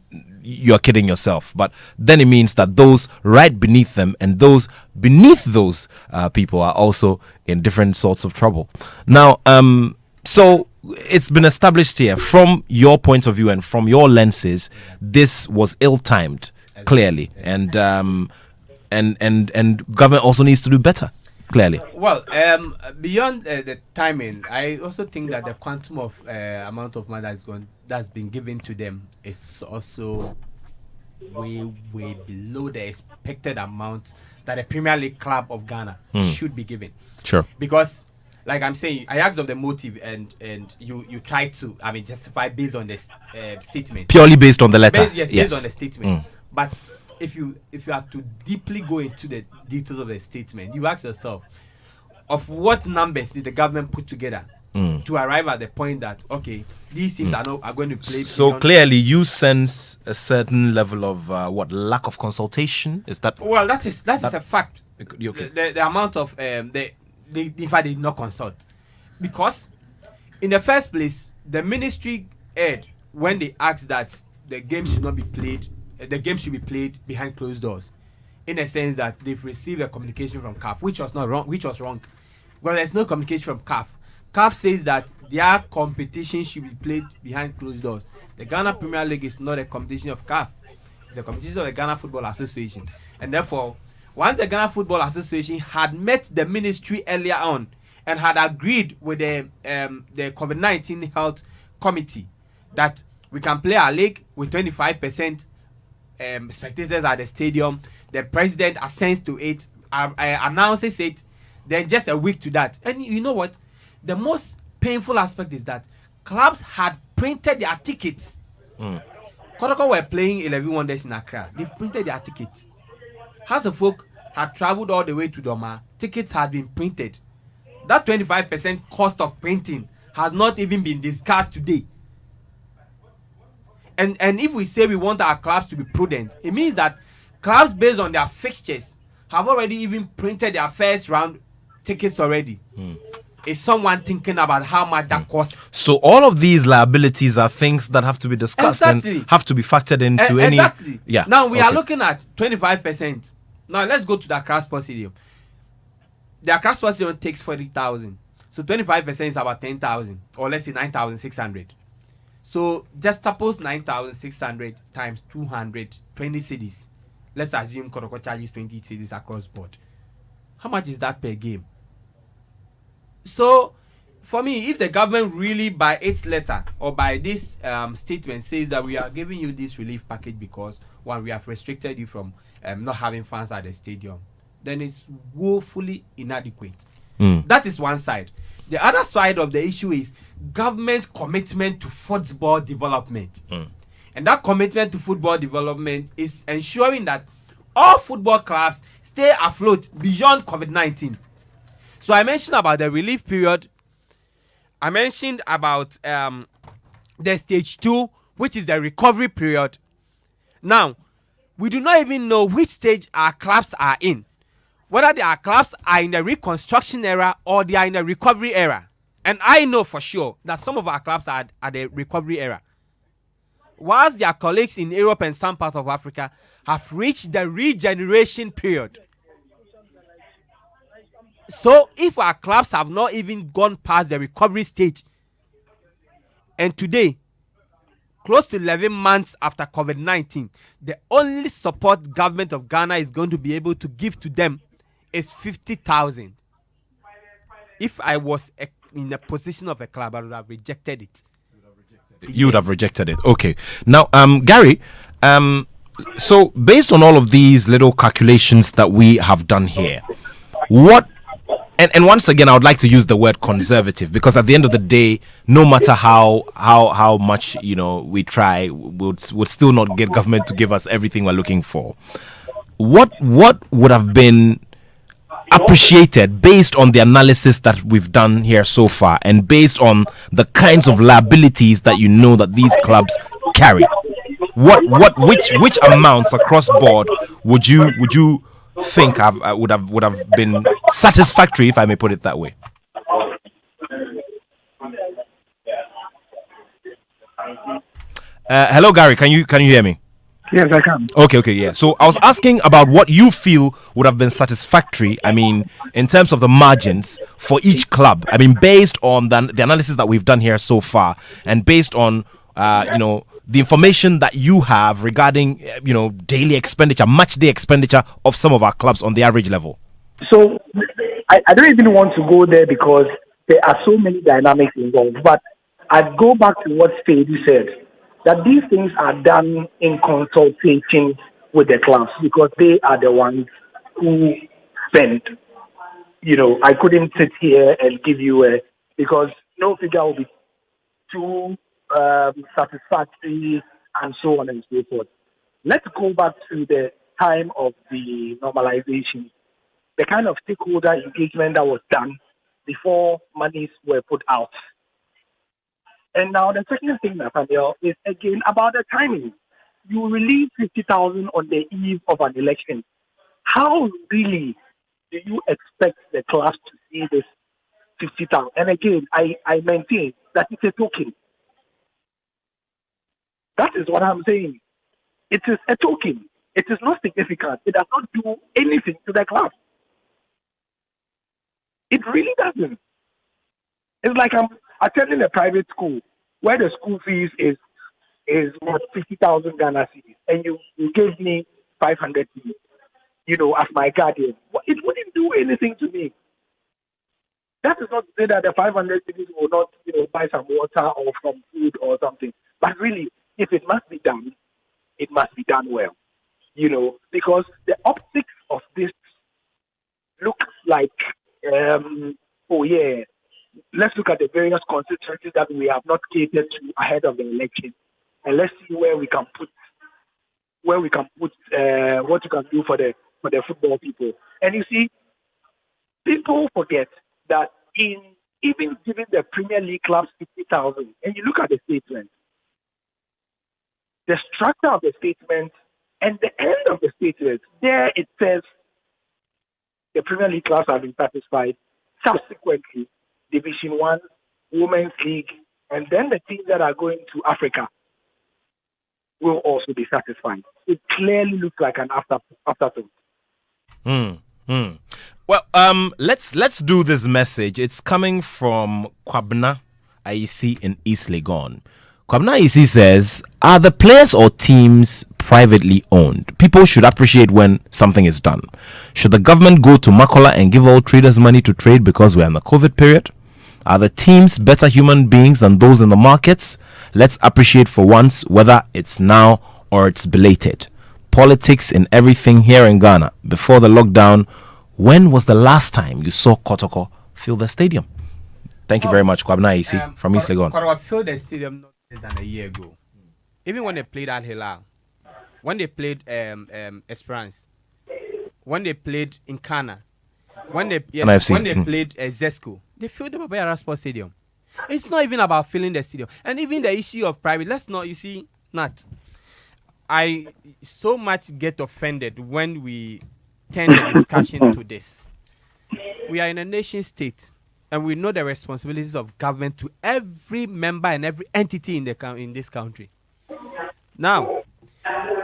you're kidding yourself. But then it means that those right beneath them and those beneath those people are also in different sorts of trouble. Now, so it's been established here from your point of view and from your lenses, this was ill-timed, clearly, and government also needs to do better, clearly. Well, beyond the timing, I also think that the quantum of amount of money that's been given to them is also way below the expected amount that a Premier League club of Ghana should be given. Sure. Because, like I'm saying, I asked of the motive, and you try to, justify based on this statement. Purely based on the letter. Based on the statement. But if you have to deeply go into the details of the statement, you ask yourself, of what numbers did the government put together to arrive at the point that, okay, these teams are going to play. So clearly you sense a certain level of lack of consultation? Is that? Well, that is a fact. Okay. The amount of they in fact did not consult, because in the first place the ministry erred when they asked that the game should not be played. The game should be played behind closed doors, in a sense that they've received a communication from CAF, which was wrong. Well, there's no communication from CAF. CAF says that their competition should be played behind closed doors. The Ghana Premier League is not a competition of CAF. It's a competition of the Ghana Football Association. And therefore, once the Ghana Football Association had met the ministry earlier on and had agreed with the COVID-19 health committee that we can play our league with 25% spectators at the stadium, the president assents to it, announces it, then just a week to that. And you know what? The most painful aspect is that clubs had printed their tickets. Kotoko were playing 11 Wonders in Accra. They've printed their tickets. House of Folk had traveled all the way to Doma. Tickets had been printed. That 25% cost of printing has not even been discussed today. And if we say we want our clubs to be prudent, it means that clubs based on their fixtures have already even printed their first round tickets already. Is someone thinking about how much that costs? So all of these liabilities are things that have to be discussed and have to be factored into any. Exactly. Yeah. Now we are looking at 25%. Now let's go to the Accra Sports Stadium. The Accra Sports Stadium takes 40,000. So 25% is about 10,000, or let's say 9,600. So just suppose 9,600 times 220 cedis. Let's assume Kotoko charges 20 cedis across board. How much is that per game? So for me, if the government really by its letter or by this statement says that we are giving you this relief package because one, we have restricted you from not having fans at the stadium, then it's woefully inadequate. That is one side. The other side of the issue is government's commitment to football development. And that commitment to football development is ensuring that all football clubs stay afloat beyond COVID-19. So I mentioned about the relief period. I mentioned about the stage 2, which is the recovery period. Now, we do not even know which stage our clubs are in. Whether our clubs are in the reconstruction era or they are in the recovery era. And I know for sure that some of our clubs are at the recovery era. Whilst their colleagues in Europe and some parts of Africa have reached the regeneration period. So if our clubs have not even gone past the recovery stage, and today, close to 11 months after COVID-19, the only support government of Ghana is going to be able to give to them is 50,000. If I was in the position of a club, I would have rejected it. You would have rejected it. Okay. Now, Gary, so based on all of these little calculations that we have done here, what and once again I would like to use the word conservative, because at the end of the day, no matter how much we try, would still not get government to give us everything we're looking for. What would have been appreciated based on the analysis that we've done here so far, and based on the kinds of liabilities that that these clubs carry? Which amounts across board would you think would have been satisfactory, if I may put it that way? Hello, Gary. Can you hear me? Yes, I can. Okay, yeah. So I was asking about what you feel would have been satisfactory, in terms of the margins for each club. Based on the analysis that we've done here so far, and based on, the information that you have regarding, daily expenditure, match day expenditure of some of our clubs on the average level. So I don't even want to go there because there are so many dynamics involved. But I'd go back to what Fady said, that these things are done in consultation with the clubs because they are the ones who spend. I couldn't sit here and give you because no figure will be too satisfactory and so on and so forth. Let's go back to the time of the normalization, the kind of stakeholder engagement that was done before monies were put out. And now the second thing, Nathaniel, is again about the timing. You release 50,000 on the eve of an election. How really do you expect the class to see this 50,000? And again, I maintain that it's a token. That is what I'm saying. It is a token. It is not significant. It does not do anything to the class. It really doesn't. It's like I'm attending a private school where the school fees is what 50,000 Ghana cedis, and you gave me 500 cedis, as my guardian. It wouldn't do anything to me. That is not to say that the 500 cedis will not, buy some water or some food or something. But really, if it must be done, it must be done well, because the optics of this look like, let's look at the various constituencies that we have not catered to ahead of the election, and let's see where we can put what you can do for the football people. And you see, people forget that in even giving the Premier League clubs 50,000, and you look at the statement, the structure of the statement and the end of the statement, there it says the Premier League clubs have been satisfied. Subsequently, Division 1, Women's League, and then the teams that are going to Africa will also be satisfied. It clearly looks like an afterthought. Well, let's do this message. It's coming from Kwabna Aisi in East Legon. Kwabna Aisi says, are the players or teams privately owned? People should appreciate when something is done. Should the government go to Makola and give all traders money to trade because we're in the COVID period? Are the teams better human beings than those in the markets? Let's appreciate for once, whether it's now or it's belated. Politics in everything here in Ghana. Before the lockdown, when was the last time you saw Kotoko fill the stadium? Thank you very much, Kwabena Isi from East Legon. Kotoko filled the stadium not less than a year ago. Even when they played at Hilal, when they played Esperance, when they played in Kana, when they played Zesco, they filled the Babayara Sports Stadium. It's not even about filling the stadium. And even the issue of private, I so much get offended when we turn the discussion to this. We are in a nation state, and we know the responsibilities of government to every member and every entity in this country. Now,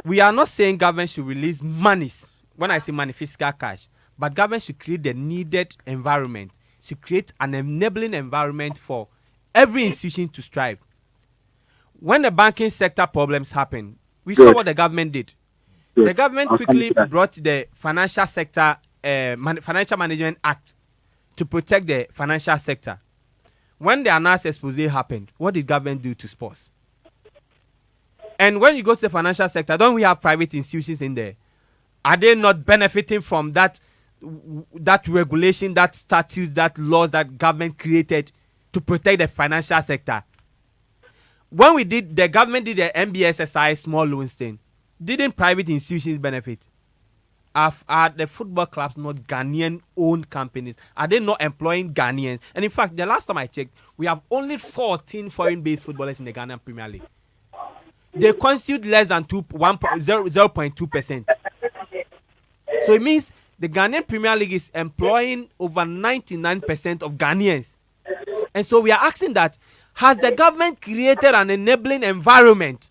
we are not saying government should release monies. When I say money, fiscal cash, but government should create the needed environment, should create an enabling environment for every institution to strive. When the banking sector problems happened, we saw what the government did. The government quickly brought the Financial Sector Financial Management Act to protect the financial sector. When the announced expose happened, what did government do to sports? And when you go to the financial sector, don't we have private institutions in there? Are they not benefiting from that regulation, that statutes, that laws that government created to protect the financial sector? When the government did the MBSSI small loans thing, didn't private institutions benefit? Are the football clubs not Ghanaian-owned companies? Are they not employing Ghanaians? And in fact, the last time I checked, we have only 14 foreign-based footballers in the Ghanaian Premier League. They constitute less than 0.2%. So it means the Ghanaian Premier League is employing over 99% of Ghanaians. And so we are asking that, has the government created an enabling environment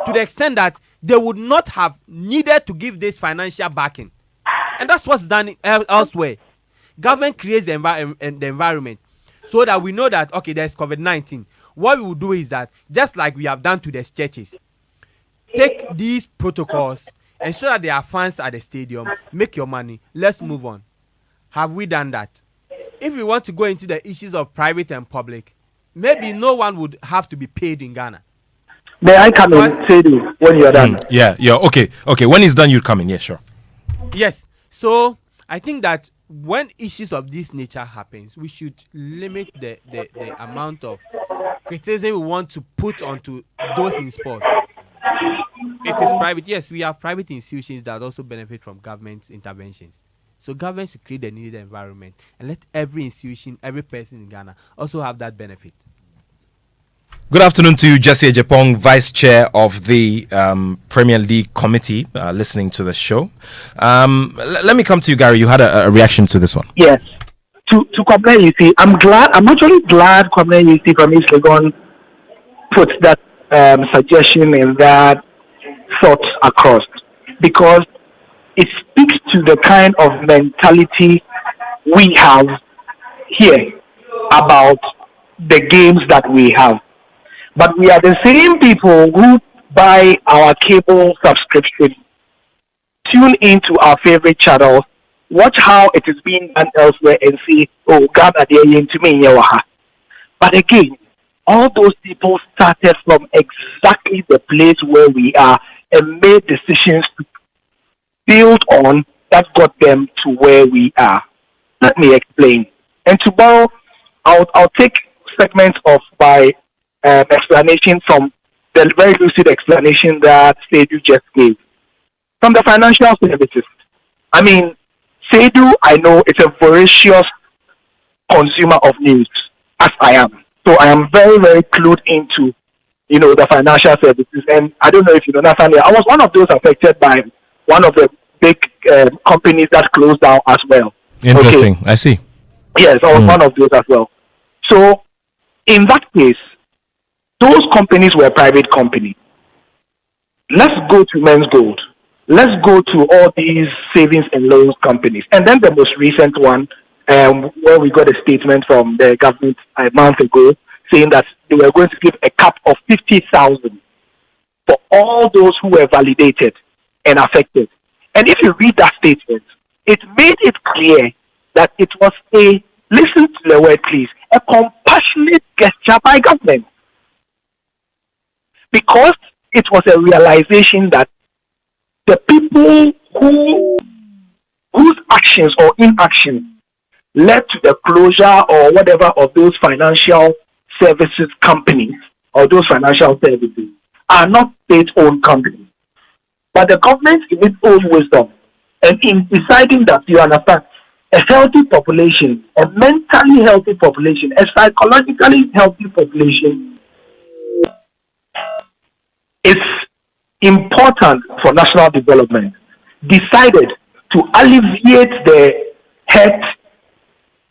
to the extent that they would not have needed to give this financial backing? And that's what's done elsewhere. Government creates the environment so that we know that, okay, there's COVID-19. What we will do is that, just like we have done to the churches, take these protocols, ensure that there are fans at the stadium, make your money, let's move on. Have we done that? If we want to go into the issues of private and public, maybe no one would have to be paid in Ghana. May I come in, say this when you're done? Yeah, okay. When it's done, you come in. Yeah, sure. Yes. So I think that when issues of this nature happens, we should limit the amount of criticism we want to put onto those in sports. It is private. Yes, we have private institutions that also benefit from government interventions. So government should create the needed environment and let every institution, every person in Ghana also have that benefit. Good afternoon to you, Jesse Ejepong, Vice Chair of the Premier League Committee, listening to the show. Let me come to you, Gary. You had a reaction to this one. Yes. To Kwabena Isi, I'm actually glad Kwabena Isi from East Legon put that suggestion and that thought across, because it speaks to the kind of mentality we have here about the games that we have. But we are the same people who buy our cable subscription, tune into our favorite channels, watch how it is being done elsewhere and see, oh, Ghana, they're into me. But again, all those people started from exactly the place where we are and made decisions to build on that got them to where we are. Let me explain. And tomorrow, I'll take segments of my explanation from the very lucid explanation that Seydou just gave. From the financial services. I mean, Seydou, I know, is a voracious consumer of news, as I am. So I am very, very clued into, the financial services. And I don't know if you know, Nathaniel, I was one of those affected by one of the big companies that closed down as well. Interesting. Okay. I see. Yes, I was one of those as well. So in that case, those companies were private companies. Let's go to Men's Gold. Let's go to all these savings and loans companies. And then the most recent one, where we got a statement from the government a month ago saying that they were going to give a cap of 50,000 for all those who were validated and affected. And if you read that statement, it made it clear that it was listen to the word please, a compassionate gesture by government, because it was a realization that the people whose actions or inaction led to the closure or whatever of those financial services companies or those financial services are not state-owned companies. But the government, in its own wisdom, and in deciding that, you understand, a healthy population, a mentally healthy population, a psychologically healthy population is important for national development, decided to alleviate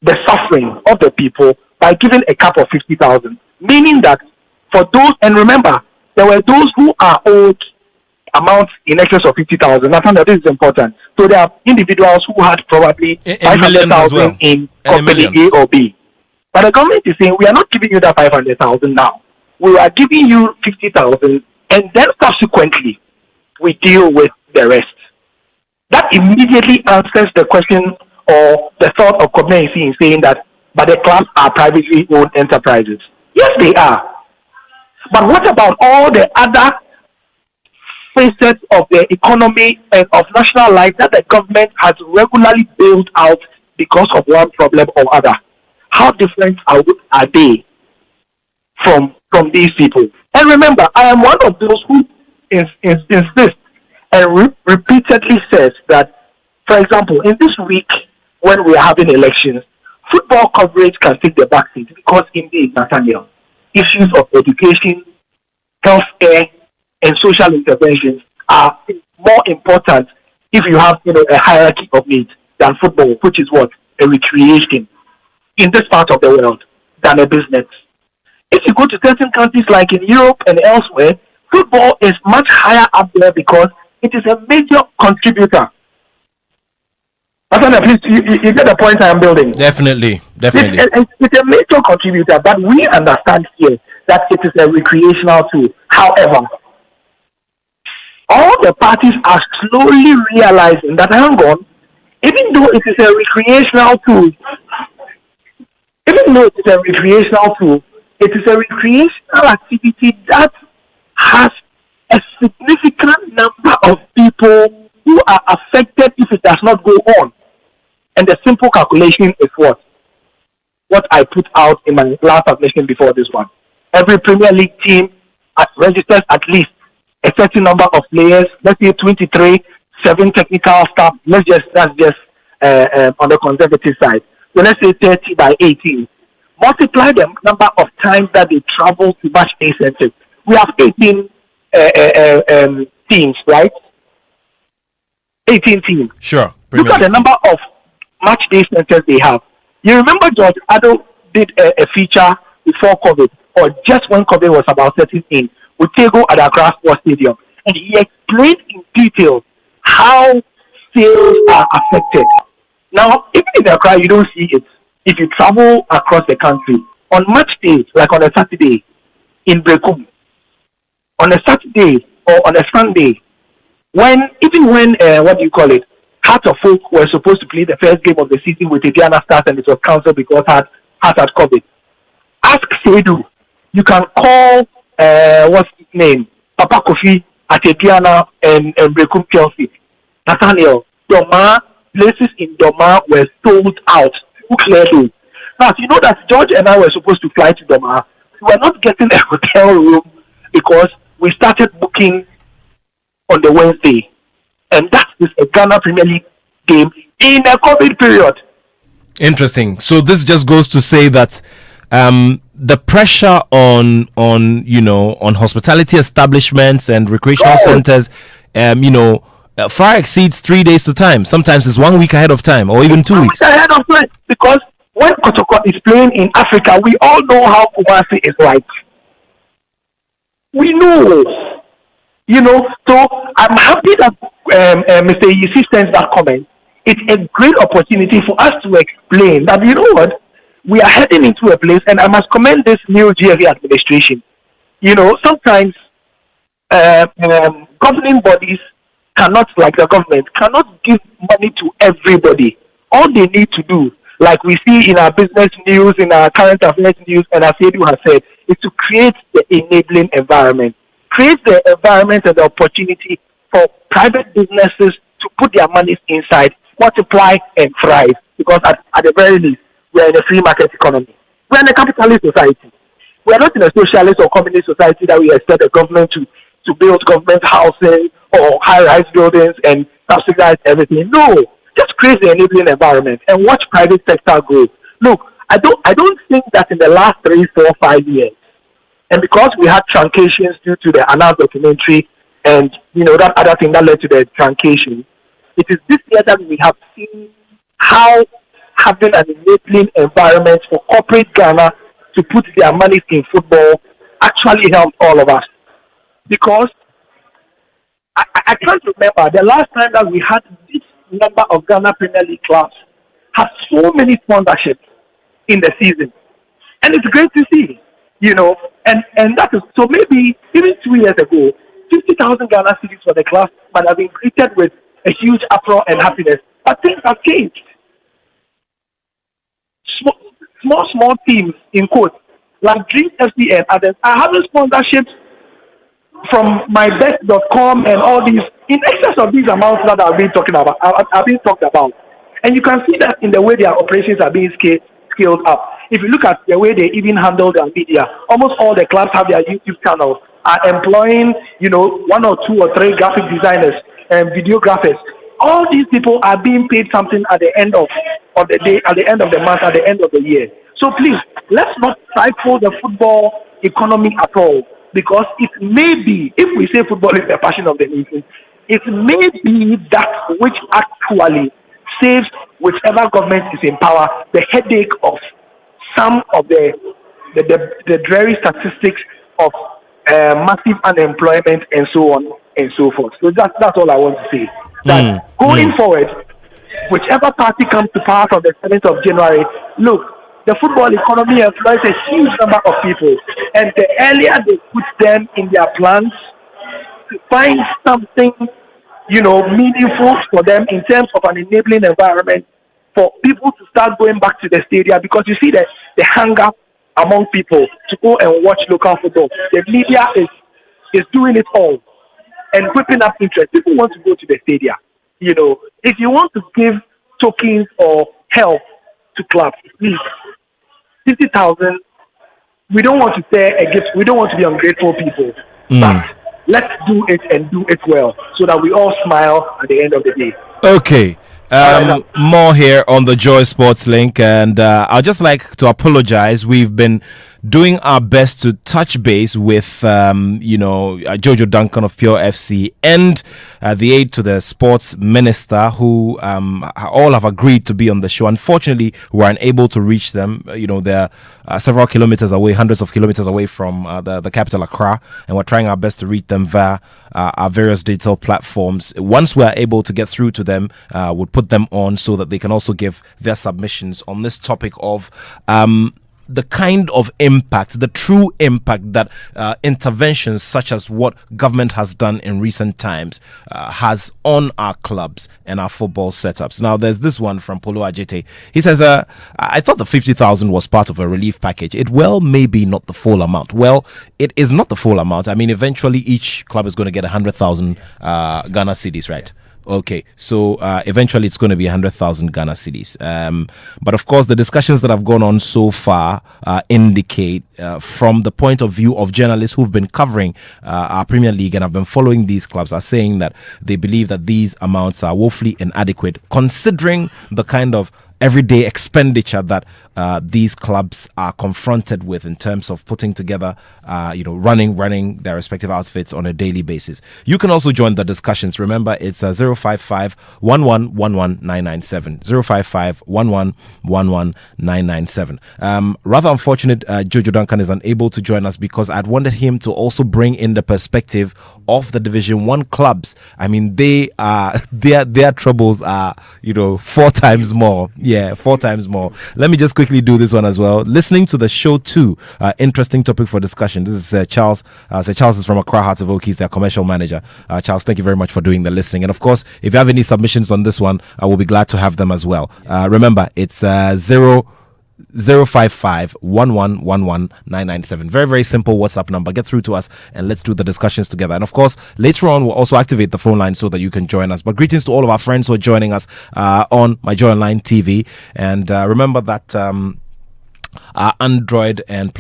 the suffering of the people by giving a cap of 50,000. Meaning that for those, and remember, there were those who are owed amounts in excess of 50,000. Nathaniel, this is important. So there are individuals who had probably 500,000 in company A or B. But the government is saying, we are not giving you that 500,000 now. We are giving you 50,000, and then subsequently we deal with the rest. That immediately answers the question or the thought of community in saying that, but the clubs are privately owned enterprises. Yes, they are. But what about all the other facets of the economy and of national life that the government has regularly bailed out because of one problem or other? How different are they from these people? And remember, I am one of those who insists and repeatedly says that, for example, in this week when we are having elections, football coverage can take the backseat because indeed, Nathaniel, issues of education, healthcare, and social interventions are more important if you have, a hierarchy of needs than football, which is what? A recreation in this part of the world than a business. If you go to certain countries like in Europe and elsewhere, football is much higher up there because it is a major contributor. Please, you get the point I am building. Definitely. It's a major contributor, but we understand here that it is a recreational tool. However, all the parties are slowly realizing that, hang on, even though it is a recreational tool, it is a recreational activity that has a significant number of people who are affected if it does not go on. And the simple calculation is what I put out in my last submission before this one. Every Premier League team registers at least a certain number of players, let's say 23, 7 technical staff, that's just on the conservative side. So let's say 30 by 18. Multiply the number of times that they travel to match day centers. We have 18 teams, right? 18 teams. Sure. Look at the number of match day centers they have. You remember George Attoh did a feature before COVID, or just when COVID was about setting in, with Tego at Accra Sports Stadium, and he explained in detail how sales are affected. Now, even in Accra, you don't see it. If you travel across the country, on match days, like on a Saturday in Brekum, on a Saturday or on a Sunday, when Heart of Folk were supposed to play the first game of the season with Indiana Stars and it was cancelled because Heart had COVID. Ask Sedu. You can call what's his name? Papa Kofi at Indiana and Brekum Chelsea. Nathaniel, Doma, places in Doma were sold out clearly. Now, you know that George and I were supposed to fly to Doma. We were not getting a hotel room because we started booking on the Wednesday. And that is a Ghana Premier League game in a COVID period. Interesting. So this just goes to say that the pressure on hospitality establishments and recreational centers, far exceeds 3 days to time. Sometimes it's 1 week ahead of time, or even 2 weeks ahead of time. Because when Kotoko is playing in Africa, we all know how Kumasi is like. We know. So I'm happy that Mr. Yisi sends that comment. It's a great opportunity for us to explain that, we are heading into a place, and I must commend this new GFA administration. Sometimes governing bodies cannot, like the government, cannot give money to everybody. All they need to do like we see in our business news, in our current affairs news, and as Edu has said, is to create the enabling environment. Create the environment and the opportunity for private businesses to put their money inside, multiply and thrive. Because at the very least, we are in a free market economy. We are in a capitalist society. We are not in a socialist or communist society that we expect the government to build government housing or high-rise buildings and subsidize everything. No, just create the enabling environment and watch private sector grow. Look, I don't think that in the last 3, 4, 5 years, and because we had truncations due to the announced documentary and that other thing that led to the truncation, it is this year that we have seen how having an enabling environment for corporate Ghana to put their money in football actually helped all of us. Because I can't remember the last time that we had this number of Ghana Premier League clubs have so many sponsorships in the season. And it's great to see, and that is, so maybe even 2 years ago, 50,000 Ghana cities for the clubs might have been greeted with a huge uproar and happiness. But things have changed. Small teams, in quotes, like Dream FC and others, are having sponsorships from mybest.com and all these in excess of these amounts that are being talked about. And you can see that in the way their operations are being scaled up. If you look at the way they even handle their media, almost all the clubs have their YouTube channels, are employing, 1 or 2 or 3 graphic designers and videographers. All these people are being paid something at the end of the day, at the end of the month, at the end of the year. So please, let's not stifle the football economy at all, because it may be, if we say football is the passion of the nation, it may be that which actually saves whichever government is in power the headache of some of the dreary statistics of massive unemployment and so on and so forth. So that's all I want to say. That going forward, whichever party comes to power on the 7th of January, look, the football economy employs a huge number of people, and the earlier they put them in their plans to find something, meaningful for them in terms of an enabling environment for people to start going back to the stadium, because you see the hunger among people to go and watch local football. The media is doing it all and whipping up interest. People want to go to the stadium. If you want to give tokens or help to clubs, please, 50,000. We don't want to say a gift. We don't want to be ungrateful people. But let's do it and do it well, so that we all smile at the end of the day. Okay. More here on the Joy Sports Link, and I'd just like to apologize. We've been doing our best to touch base with Jojo Duncan of Pure FC and the aide to the sports minister, who all have agreed to be on the show. Unfortunately, we were unable to reach them. They're several kilometers away, hundreds of kilometers away from the capital, Accra, and we're trying our best to reach them via our various digital platforms. Once we're able to get through to them, we'll put them on so that they can also give their submissions on this topic of the kind of impact, the true impact that interventions such as what government has done in recent times has on our clubs and our football setups. Now, there's this one from Polo Ajete. He says, I thought the 50,000 was part of a relief package. It maybe not the full amount. Well, it is not the full amount. I mean, eventually each club is going to get 100,000 Ghana cedis, right? Okay, so eventually it's going to be 100,000 Ghana cedis. But of course, the discussions that have gone on so far indicate, from the point of view of journalists who've been covering our Premier League and have been following these clubs, are saying that they believe that these amounts are woefully inadequate, considering the kind of everyday expenditure that these clubs are confronted with in terms of putting together, running their respective outfits on a daily basis. You can also join the discussions. Remember, it's 055 1111 997. 055 1111 997. Rather unfortunate, Jojo Duncan is unable to join us because I'd wanted him to also bring in the perspective of the Division 1 clubs. I mean, their troubles are, 4 times more, Yeah, 4 times more. Let me just quickly do this one as well. Listening to the show too. Interesting topic for discussion. This is Charles. Charles is from Accra Hearts of Oak. He's their commercial manager. Charles, thank you very much for doing the listening. And of course, if you have any submissions on this one, I will be glad to have them as well. Remember, it's 055 1111 997. Very, very simple WhatsApp number. Get through to us and let's do the discussions together. And of course, later on, we'll also activate the phone line so that you can join us. But greetings to all of our friends who are joining us on My Joy Online TV. And remember that our Android and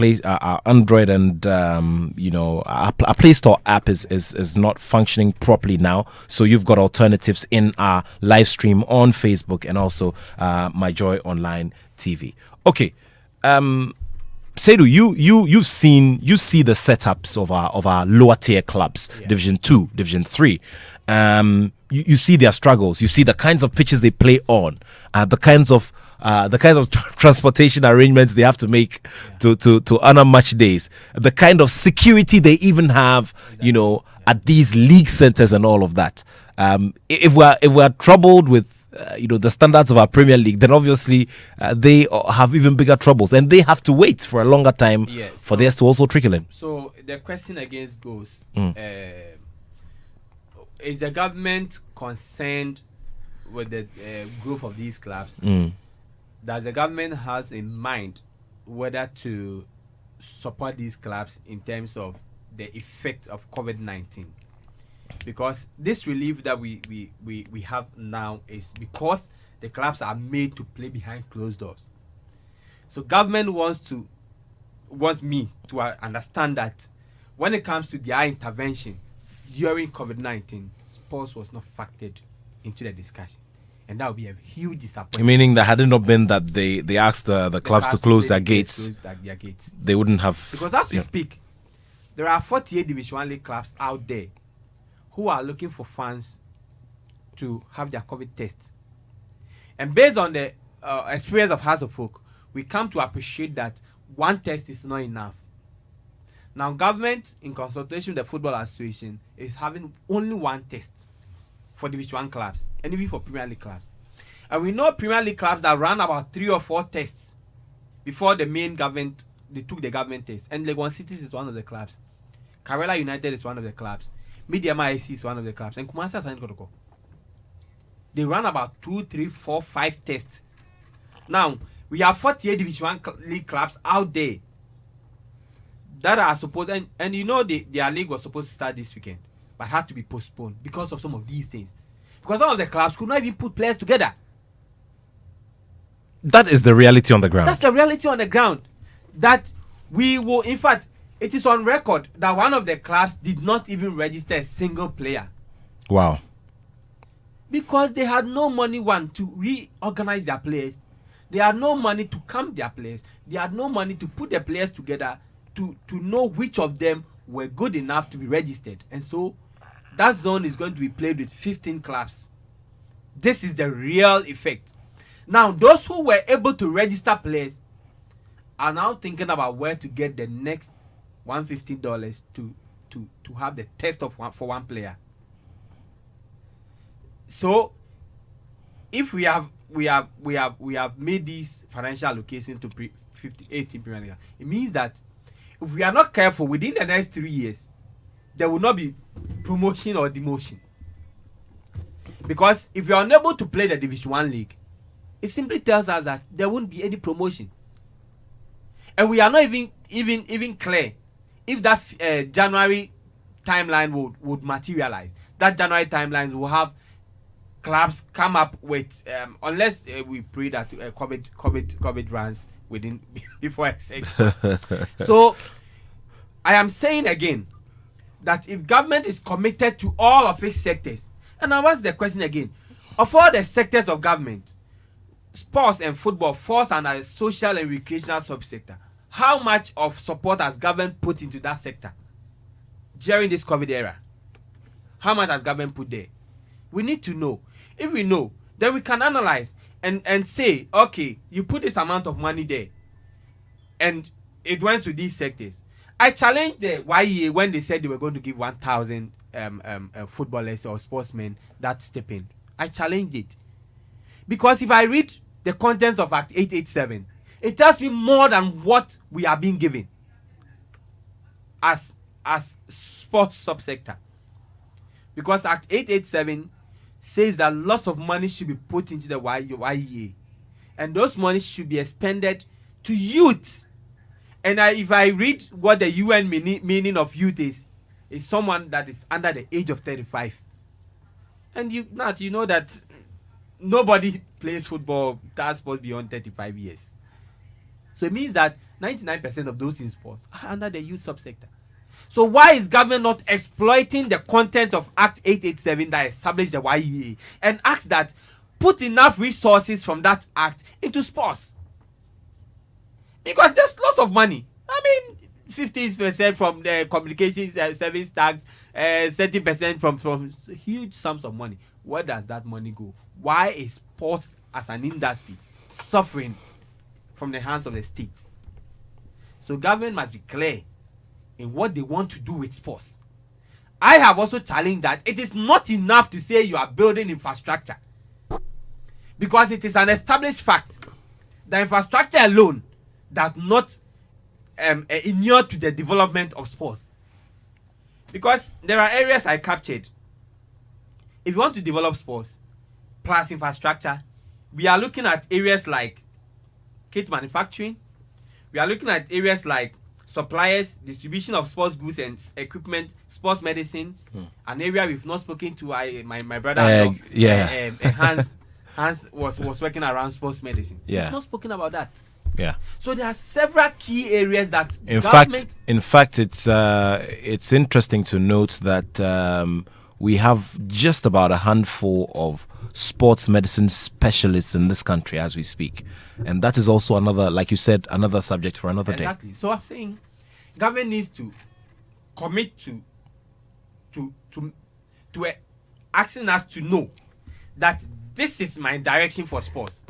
our Play Store app is not functioning properly now. So you've got alternatives in our live stream on Facebook and also My Joy Online TV. Okay, Seydou, you see the setups of our lower tier clubs, Division 2, Division 3. You see their struggles. You see the kinds of pitches they play on, the kinds of transportation arrangements they have to make to honor match days, the kind of security they even have, at these league centers and all of that. If we're troubled with the standards of our Premier League, then obviously they have even bigger troubles, and they have to wait for a longer time for theirs to also trickle in. So the question again goes: is the government concerned with the growth of these clubs? Does the government has in mind whether to support these clubs in terms of the effect of COVID-19? Because this relief that we have now is because the clubs are made to play behind closed doors. So government wants me to understand that when it comes to their intervention during COVID-19, sports was not factored into the discussion. And that would be a huge disappointment. Meaning that had it not been that they asked the clubs to close their gates, they wouldn't have. Because as we speak, there are 48 Division 1 League clubs out there who are looking for fans to have their COVID test. And based on the experience of Hearts of Oak, we come to appreciate that one test is not enough. Now, government, in consultation with the Football Association, is having only one test for Division 1 clubs and even for Premier League clubs. And we know Premier League clubs that run about 3 or 4 tests before the main government, they took the government test. And Legon Cities is one of the clubs. Karela United is one of the clubs. Mediama IC is one of the clubs. And Kumasi Asante Kotoko. They run about 2, 3, 4, 5 tests. Now, we have 48 Division 1 league clubs out there that are supposed, and their league was supposed to start this weekend, but had to be postponed because of some of these things. Because some of the clubs could not even put players together. That is the reality on the ground. That's the reality on the ground. That we will, in fact, it is on record that one of the clubs did not even register a single player. Wow. Because they had no money, to reorganize their players. They had no money to camp their players. They had no money to put the players together to know which of them were good enough to be registered. And so that zone is going to be played with 15 clubs. This is the real effect. Now, those who were able to register players are now thinking about where to get the next $150 to have the test for one player. So, if we have made these financial allocations to 18 Premier League, it means that if we are not careful, within the next 3 years, there will not be promotion or demotion. Because if you are unable to play the Division 1 league, it simply tells us that there won't be any promotion. And we are not even clear if that January timeline would materialize. That January timeline will have clubs come up with, unless we pray that COVID runs within before X6. So I am saying again that if government is committed to all of its sectors, and I ask the question again, of all the sectors of government, sports and football falls under a social and recreational subsector. How much of support has government put into that sector during this COVID era? How much has government put there? We need to know. If we know, then we can analyze and say, okay, you put this amount of money there and it went to these sectors. I challenged the YEA when they said they were going to give 1,000 footballers or sportsmen that stipend. I challenged it. Because if I read the contents of Act 887, it tells me more than what we are being given as sports subsector. Because Act 887 says that lots of money should be put into the YEA, and those monies should be expended to youth. And if I read what the UN meaning of youth is someone that is under the age of 35. And you know that nobody plays football, does sports beyond 35 years. So it means that 99% of those in sports are under the youth subsector. So why is government not exploiting the content of Act 887 that established the YEA and asks that put enough resources from that act into sports? Because there's lots of money. I mean, 50% from the communications service tax, 30% from huge sums of money. Where does that money go? Why is sports as an industry suffering from the hands of the state? So government must be clear in what they want to do with sports. I have also challenged that it is not enough to say you are building infrastructure, because it is an established fact that infrastructure alone does not inure to the development of sports. Because there are areas I captured. If you want to develop sports plus infrastructure, we are looking at areas like kit manufacturing. We are looking at areas like suppliers, distribution of sports goods and equipment, sports medicine, an area we've not spoken to. My brother Hans was working around sports medicine. Yeah. We've not spoken about that. Yeah. So there are several key areas that in fact it's interesting to note that we have just about a handful of sports medicine specialists in this country as we speak, and that is also another, like you said, another subject for another day. Exactly. So I'm saying government needs to commit to asking us to know that this is my direction for sports.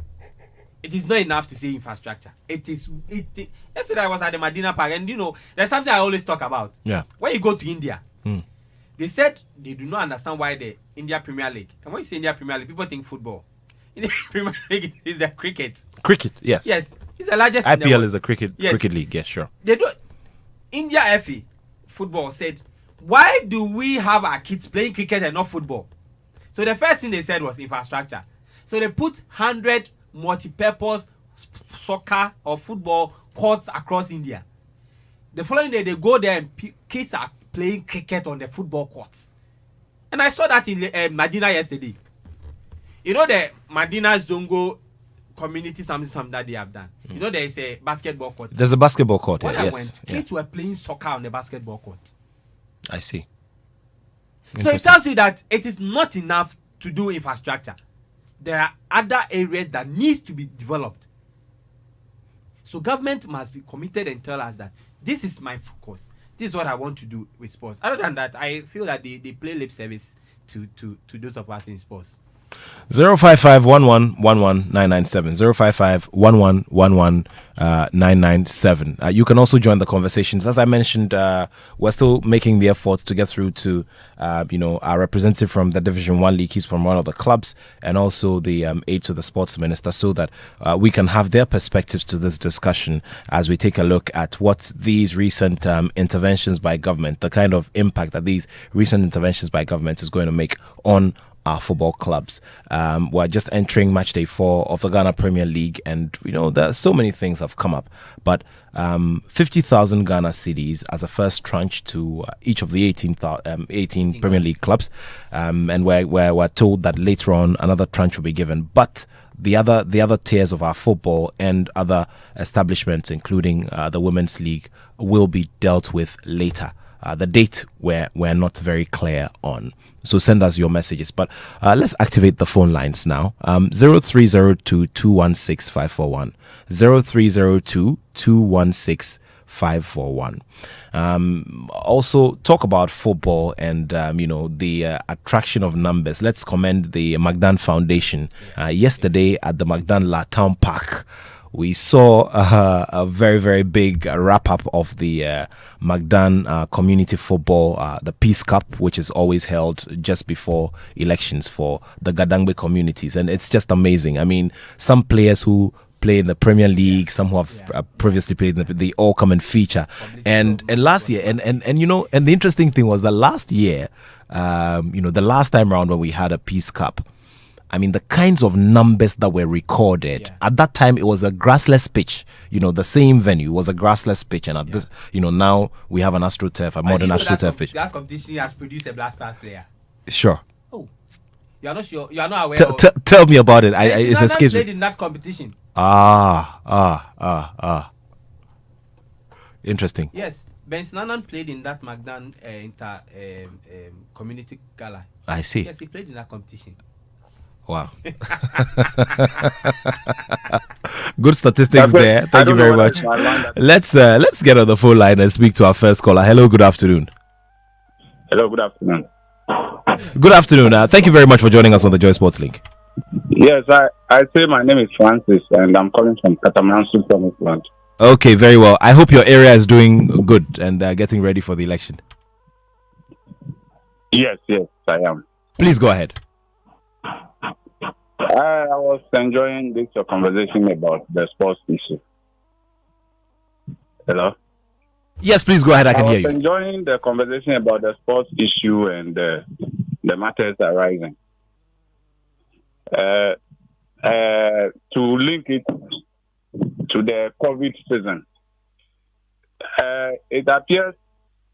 It is not enough to say infrastructure. Yesterday I was at the Medina Park, and there's something I always talk about. Yeah. When you go to India, they said they do not understand why the India Premier League. And when you say India Premier League, people think football. India Premier League is the cricket. Cricket, yes. Yes, it's the largest. IPL is the cricket league. Yes, sure. They do. India FA football said, why do we have our kids playing cricket and not football? So the first thing they said was infrastructure. So they put 100 multi-purpose soccer or football courts across India. The following day, they go there and kids are playing cricket on the football courts. And I saw that in Medina yesterday. The Medina Zongo community something that they have done. There is a basketball court. There's a basketball court, when yes. I went, kids were playing soccer on the basketball court. I see. So it tells you that it is not enough to do infrastructure. There are other areas that needs to be developed. So government must be committed and tell us that this is my focus. This is what I want to do with sports. Other than that, I feel that they play lip service to those of us in sports. 055-11-11-997 055-11-11-997. You can also join the conversations. As I mentioned, we're still making the effort to get through to our representative from the Division 1 League. He's from one of the clubs, and also the aide to the sports minister, so that we can have their perspectives to this discussion as we take a look at what these recent interventions by government, the kind of impact that these recent interventions by government is going to make on our football clubs. We're just entering match day 4 of the Ghana Premier League, and there are so many things have come up, but 50,000 Ghana cedis as a first tranche to each of the 18 Premier League clubs, and we're told that later on another tranche will be given, but the other tiers of our football and other establishments, including the Women's League, will be dealt with later. The date we're not very clear on. So send us your messages. But let's activate the phone lines now. 0302-216-541. 0302-216-541. Also talk about football and the attraction of numbers. Let's commend the Magdan Foundation. Yesterday at the Magdan La Town Park we saw a very, very big wrap up of the Magdan Community Football, the Peace Cup, which is always held just before elections for the Gadangbe communities. And it's just amazing. I mean, some players who play in the Premier League, some who have previously played in they all come and feature. And last year, and you know, and the interesting thing was that last year, you know, the last time around when we had a Peace Cup, I mean, the kinds of numbers that were recorded at that time, it was a grassless pitch. You know, the same venue was a grassless pitch, and at this, you know, now we have an AstroTurf, a modern AstroTurf pitch. That competition has produced a Black Stars player. Sure. Oh, you are not sure. You are not aware. Tell me about it. It's escaped me. Played in that competition. Interesting. Yes, Ben Sinanan played in that Magdan community gala. I see. Yes, he played in that competition. Wow. Good statistics there. Thank you very much. Let's get on the phone line and speak to our first caller. Hello, good afternoon. Hello, good afternoon. Good afternoon. Thank you very much for joining us on the Joy Sports Link. Yes, I say my name is Francis and I'm calling from Catamaran Supermarket. Okay, very well. I hope your area is doing good and getting ready for the election. Yes, I am. Please go ahead. I was enjoying this conversation about the sports issue. Hello? Yes, please go ahead. I can hear you. I was enjoying the conversation about the sports issue and the matters arising. To link it to the COVID season, it appears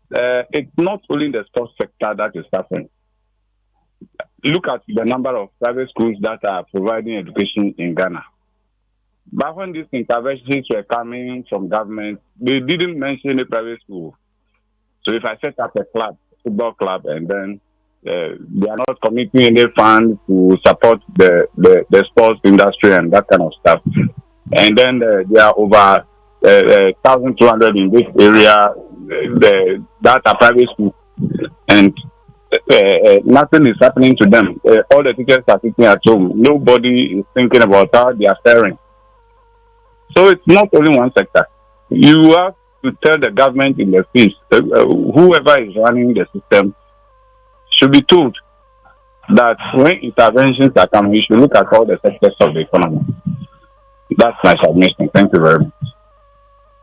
it's not only the sports sector that is suffering. Look at the number of private schools that are providing education in Ghana. But when these interventions were coming from government, they didn't mention a private school. So if I set up a club, football club, and then they are not committing any fund to support the sports industry and that kind of stuff, and then there are over 1,200 in this area that are private schools, and nothing is happening to them. All the teachers are sitting at home. Nobody is thinking about how they are faring. So it's not only one sector. You have to tell the government in the face, whoever is running the system should be told that when interventions are coming, you should look at all the sectors of the economy. That's my submission. Thank you very much.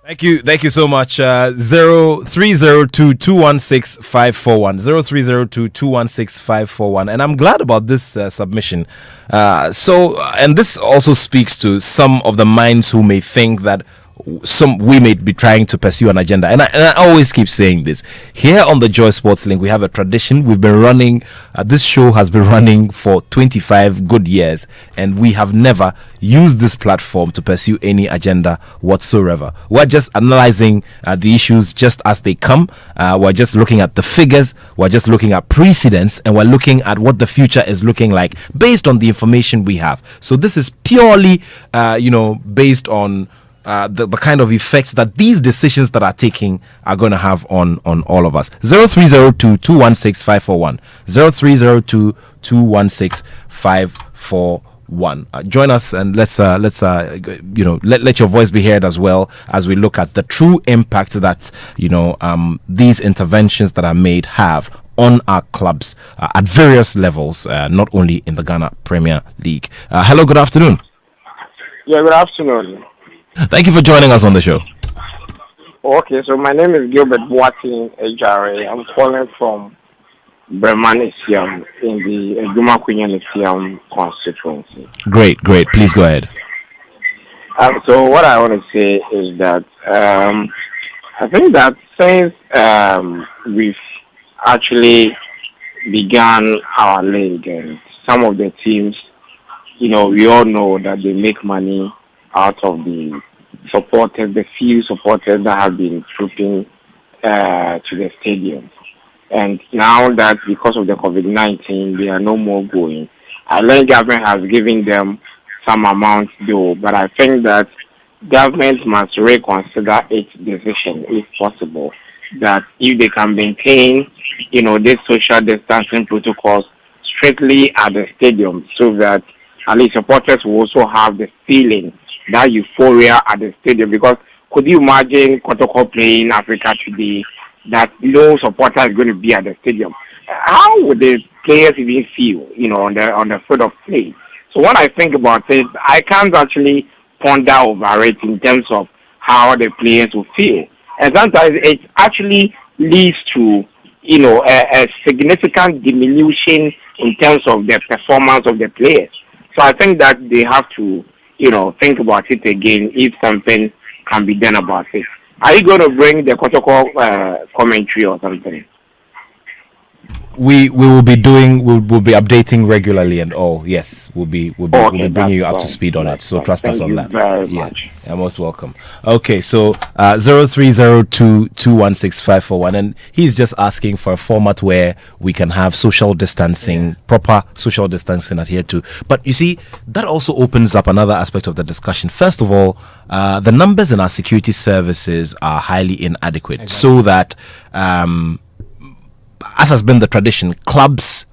Thank you so much. 0302-216-541. 0302-216-541. And I'm glad about this submission. And this also speaks to some of the minds who may think that we may be trying to pursue an agenda, and I always keep saying this here on the Joy Sports Link. We have a tradition. We've been running this show has been running for 25 good years, and we have never used this platform to pursue any agenda whatsoever. We're just analyzing the issues just as they come. We're just looking at the figures, we're just looking at precedents, and we're looking at what the future is looking like based on the information we have. So this is purely based on the kind of effects that these decisions that are taking are going to have on all of us. 0302-216-541. 0302-216-541. Join us and let's let your voice be heard as well as we look at the true impact that these interventions that are made have on our clubs at various levels, not only in the Ghana Premier League. Hello, good afternoon. Yeah, good afternoon. Thank you for joining us on the show. Okay, so my name is Gilbert Boating Ejare. I'm calling from Breman Isiam in the Eduma Queen Isiam constituency. Great. Please go ahead. So what I want to say is that I think that since we've actually began our league, and some of the teams, we all know that they make money out of the supporters, the few supporters that have been trooping to the stadium. And now that because of the COVID-19, they are no more going. I think government has given them some amount though, but I think that government must reconsider its decision, if possible, that if they can maintain, this social distancing protocols strictly at the stadium, so that at least supporters will also have the feeling that euphoria at the stadium. Because could you imagine Kotoko playing in Africa today that no supporter is going to be at the stadium? How would the players even feel, on the field of play? So when I think about it, I can't actually ponder over it in terms of how the players will feel. And sometimes it actually leads to, a significant diminution in terms of the performance of the players. So I think that they have to, think about it again if something can be done about it. Are you going to bring the Kotoko commentary or something? We will be we'll be updating regularly and all. Yes, we'll be bringing you up to speed on it. So trust us on that. Very much. You're most welcome. Okay, so 0302216541, and he's just asking for a format where we can have social distancing, proper social distancing adhered to. But you see, that also opens up another aspect of the discussion. First of all, the numbers in our security services are highly inadequate, so that as has been the tradition, clubs,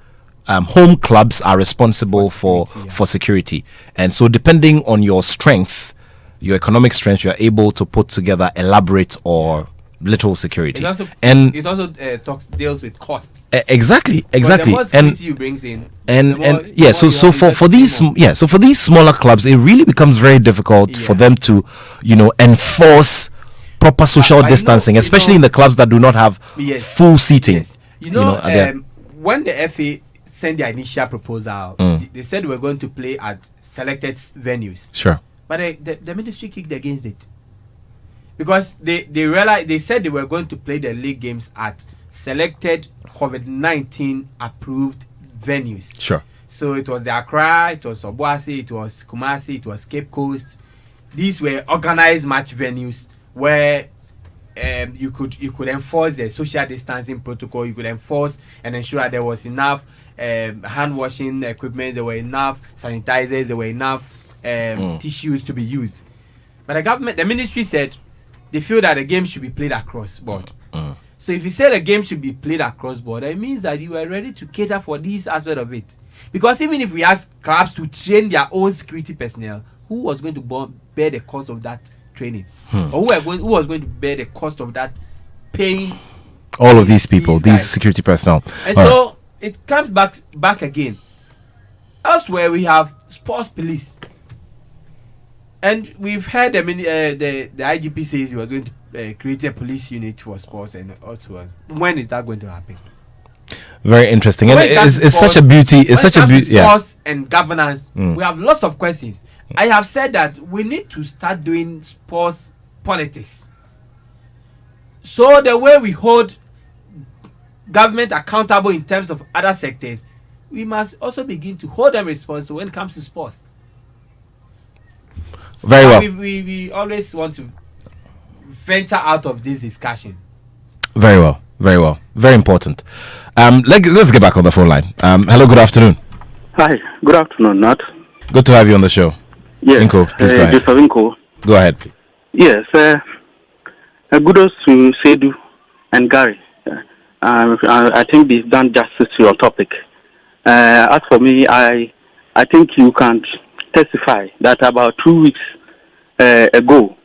home clubs are responsible for security. And so depending on your strength, your economic strength, you are able to put together elaborate or little security. It also deals with costs. Exactly. The more security you brings in, so for these smaller clubs, it really becomes very difficult for them to, enforce proper social distancing, especially in the clubs that do not have full seating. Yes. When the FA sent their initial proposal, they said we were going to play at selected venues. Sure. But the ministry kicked against it. Because they realized, they said they were going to play the league games at selected COVID-19 approved venues. Sure. So it was the Accra, it was Obuasi, it was Kumasi, it was Cape Coast. These were organized match venues where you could enforce the social distancing protocol. You could enforce and ensure that there was enough hand washing equipment, there were enough sanitizers, there were enough tissues to be used. But the ministry said they feel that the game should be played across board. So if you say the game should be played across board, it means that you are ready to cater for this aspect of it. Because even if we ask clubs to train their own security personnel, who was going to bear the cost of that training? Or who was going to bear the cost of that paying all of these people, these security personnel? And so it comes back again. Elsewhere we have sports police, and we've heard the IGP says he was going to create a police unit for sports, and also when is that going to happen? Very interesting. So and it's such a beauty. It's such a beauty. Sports and governance. We have lots of questions. I have said that we need to start doing sports politics. So the way we hold government accountable in terms of other sectors, we must also begin to hold them responsible when it comes to sports. Very well. We always want to venture out of this discussion. Very well. Very well. Very important. Let's get back on the phone line. Hello, good afternoon. Hi, good afternoon, Nat. Good to have you on the show. Yes. Inko, please go ahead. Inko. Go ahead, please. Yes. Kudos to Sedu and Gary. I think they've done justice to your topic. As for me, I think you can testify that about 2 weeks ago,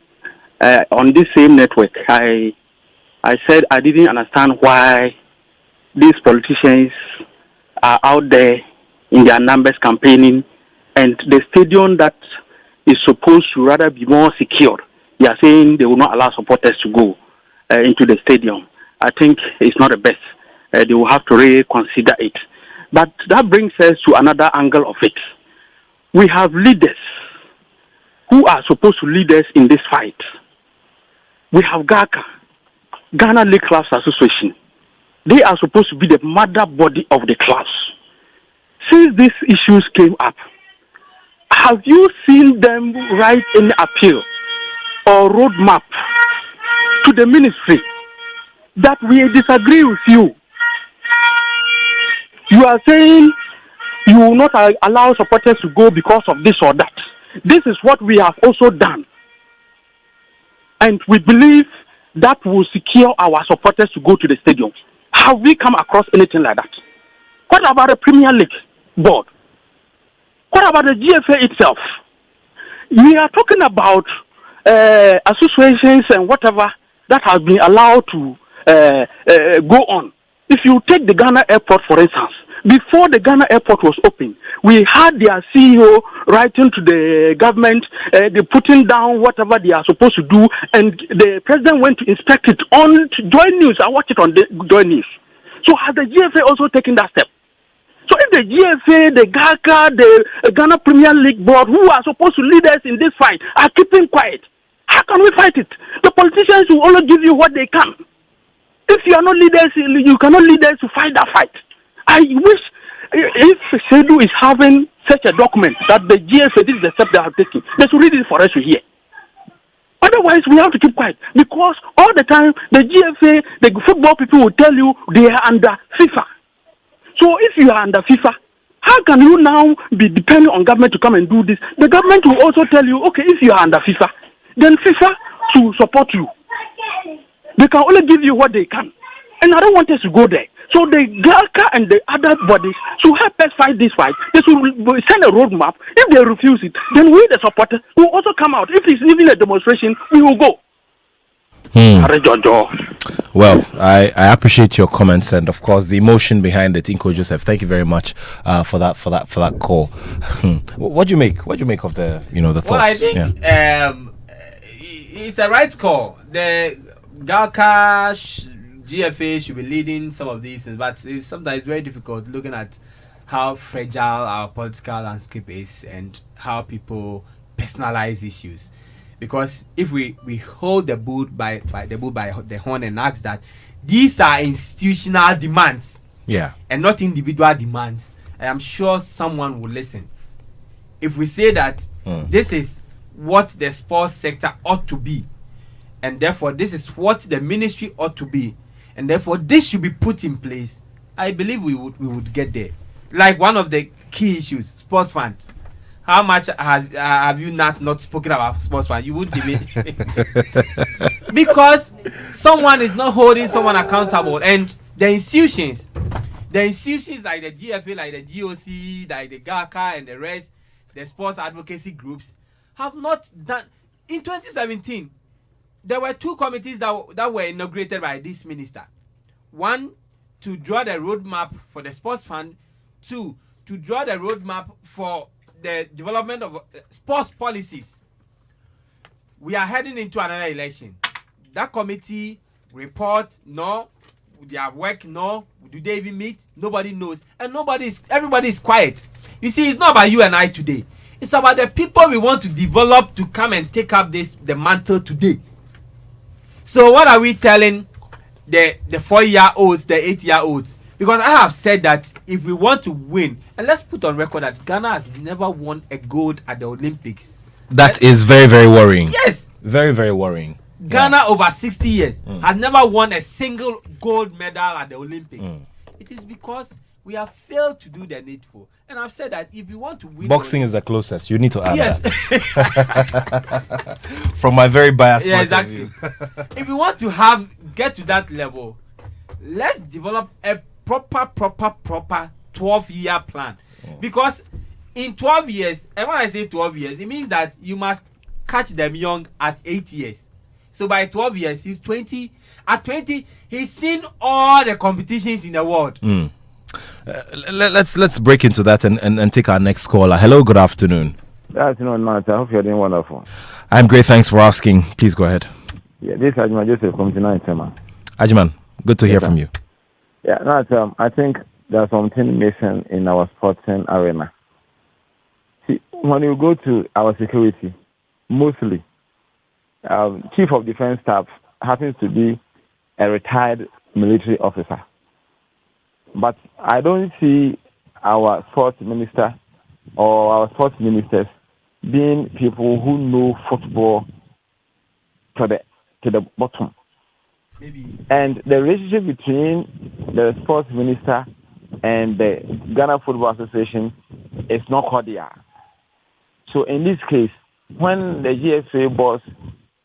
on this same network, I said I didn't understand why these politicians are out there in their numbers campaigning, and the stadium that is supposed to rather be more secure, they are saying they will not allow supporters to go into the stadium. I think it's not the best. They will have to reconsider it. But that brings us to another angle of it. We have leaders who are supposed to lead us in this fight. We have GACA, Ghana League Clubs Association. They are supposed to be the mother body of the clubs. Since these issues came up, have you seen them write any appeal or roadmap to the ministry that we disagree with you? You are saying you will not allow supporters to go because of this or that. This is what we have also done. And we believe that will secure our supporters to go to the stadium. Have we come across anything like that? What about the Premier League board? What about the GFA itself? we are talking about associations and whatever that has been allowed to go on. If you take the Ghana airport, for instance, before the Ghana airport was open, we had their CEO writing to the government, they putting down whatever they are supposed to do, and the president went to inspect it on Joy News. I watched it on the Joy News. So has the GFA also taken that step? So if the GFA, the GACA, the Ghana Premier League Board, who are supposed to lead us in this fight, are keeping quiet, how can we fight it? The politicians will only give you what they can. If you are not leaders, you cannot lead us to fight that fight. I wish if Sedu is having such a document that the GFA, this is the step they are taking, they should read it for us to hear. Otherwise, we have to keep quiet because all the time the GFA, the football people will tell you they are under FIFA. So if you are under FIFA, how can you now be depending on government to come and do this? The government will also tell you, okay, if you are under FIFA, then FIFA should support you. They can only give you what they can. And I don't want us to go there. So the GACA and the other bodies should help us fight this fight. They should send a roadmap. If they refuse it, then we, the supporters, will also come out. If it's even a demonstration, we will go. Well, I appreciate your comments and of course the emotion behind it, Inko Joseph. Thank you very much for that call. What do you make of the the thoughts? Well, I think it's a right call. The GACA GFA should be leading some of these things, but it's sometimes very difficult looking at how fragile our political landscape is and how people personalize issues. Because if we hold the bull by the horn and ask that these are institutional demands, and not individual demands, I am sure someone will listen. If we say that this is what the sports sector ought to be, and therefore this is what the ministry ought to be, and therefore this should be put in place, I believe we would get there. Like one of the key issues, sports funds. How much have you not spoken about sports fund? You wouldn't even because someone is not holding someone accountable, and the institutions like the GFA, like the GOC, like the GACA and the rest, the sports advocacy groups have not done. In 2017, there were two committees that were inaugurated by this minister. One, to draw the roadmap for the sports fund. Two, to draw the roadmap for the development of sports policies. We are heading into another election. That committee report, no, their work, no, do they even meet? Nobody knows, and everybody is quiet. You see, it's not about you and I today. It's about the people we want to develop to come and take up the mantle today. So what are we telling the 4-year-olds, the 8-year-olds? Because I have said that if we want to win, and let's put on record that Ghana has never won a gold at the Olympics. That is very, very worrying. Yes. Very, very worrying. Ghana over 60 years has never won a single gold medal at the Olympics. It is because we have failed to do the needful. And I've said that if you want to win... Boxing is the closest. You need to add that. From my very biased point of view. If you want to get to that level, let's develop a proper 12-year plan. Because in 12 years, and when I say 12 years, it means that you must catch them young at 8 years. So by 12 years, he's 20. At 20, he's seen all the competitions in the world. Let's break into that and take our next caller. Hello, good afternoon. Good afternoon, Martha. I hope you're doing wonderful. I'm great, thanks for asking. Please go ahead. Yeah, this is Ajman Joseph from tonight, man. Ajman, good to hear from you. Yeah, no, I think there's something missing in our sporting arena. See, when you go to our security, mostly, Chief of Defense Staff happens to be a retired military officer. But I don't see our sports minister or our sports ministers being people who know football to the bottom. Maybe. And the relationship between the sports minister and the Ghana Football Association is not cordial. So in this case, when the GFA boss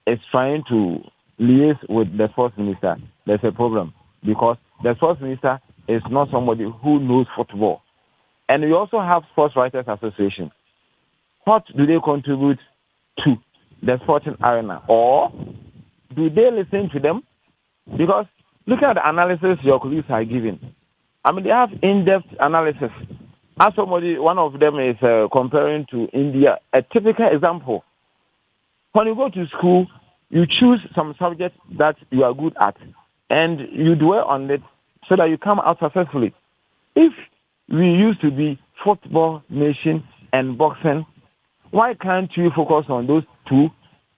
is trying to liaise with the sports minister, there's a problem because the sports minister is not somebody who knows football. And we also have Sports Writers Association. What do they contribute to the sporting arena, or do they listen to them? Because looking at the analysis your colleagues are giving, I mean, they have in-depth analysis. As one of them is comparing to India, a typical example. When you go to school, you choose some subject that you are good at, and you dwell on it so that you come out successfully. If we used to be football nation and boxing, why can't you focus on those two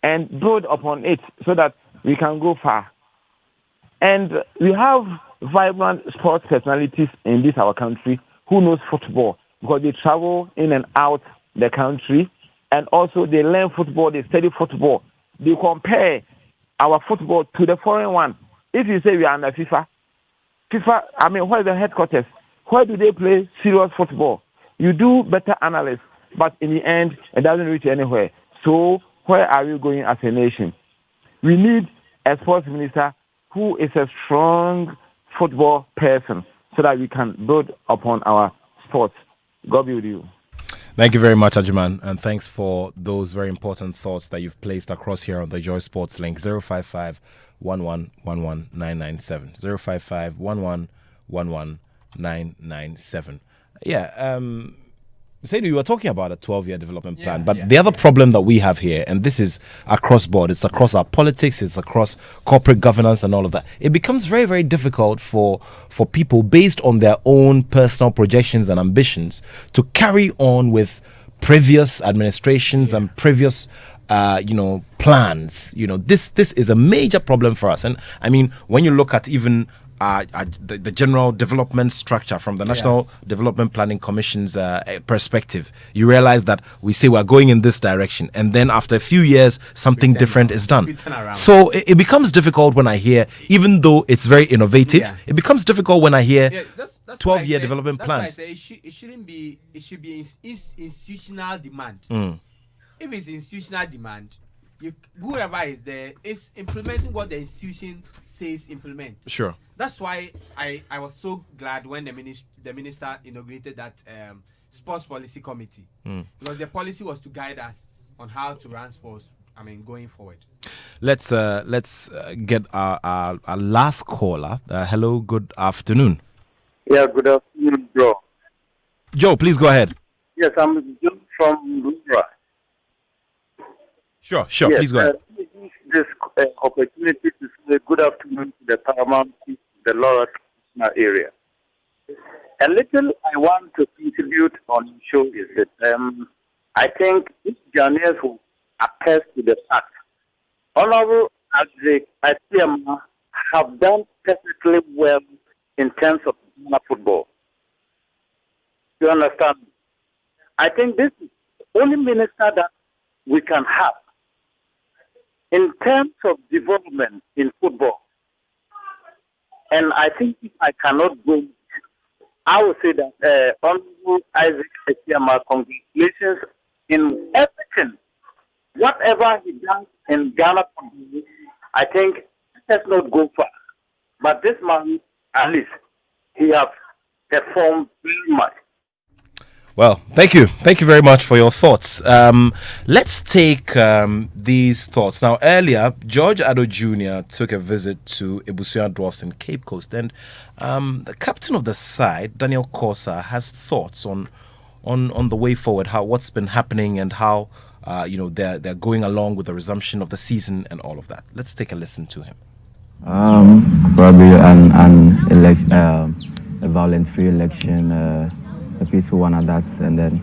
and build upon it so that we can go far? And we have vibrant sports personalities in this our country who knows football because they travel in and out the country, and also they learn football, they study football. They compare our football to the foreign one. If you say we are under FIFA, I mean, where is the headquarters? Where do they play serious football? You do better analysis, but in the end, it doesn't reach anywhere. So where are we going as a nation? We need a sports minister who is a strong football person so that we can build upon our sports. God be with you. Thank you very much, Ajuman, and thanks for those very important thoughts that you've placed across here on the Joy Sports link. 055 1111 997. 055 1111 997. Yeah, Saidu, you were talking about a 12-year development plan, but the other problem that we have here, and this is across board, it's across our politics, it's across corporate governance and all of that. It becomes very, very difficult for people based on their own personal projections and ambitions to carry on with previous administrations and previous plans. This is a major problem for us. And I mean, when you look at even the general development structure from the National Development Planning Commission's perspective, you realize that we say we're going in this direction, and then after a few years, something different is done. So it becomes difficult when I hear, even though it's very innovative, it becomes difficult when I hear 12-year development plans. That's why I say it shouldn't be. It should be institutional demand. If it's institutional demand, whoever is there is implementing what the institution says implement. Sure. That's why I was so glad when the minister inaugurated that sports policy committee, because the policy was to guide us on how to run sports. I mean, going forward. Let's get our last caller. Hello, good afternoon. Yeah, good afternoon, bro. Joe, please go ahead. Yes, I'm Joe from Lura. Sure, yes, please go ahead. This opportunity to say good afternoon to the Paramount, the Laura area. A little I want to contribute on the show is that I think if Ghanaians will attest to the fact, Honorable Isaac Attoh have done perfectly well in terms of football. You understand? I think this is the only minister that we can have in terms of development in football. And I think if I cannot go, I would say that Honorable Isaac Attoh, congratulations in everything. Whatever he does in Ghana, I think let's not go far. But this man, at least, he has performed very much. Well, thank you. Thank you very much for your thoughts. Let's take these thoughts. Now, earlier, George Addo Jr. took a visit to Ebusua Dwarfs in Cape Coast, and the captain of the side, Daniel Corsa, has thoughts on the way forward, what's been happening, and how they're going along with the resumption of the season and all of that. Let's take a listen to him. Probably an election, a violent-free election, a peaceful one at that, and then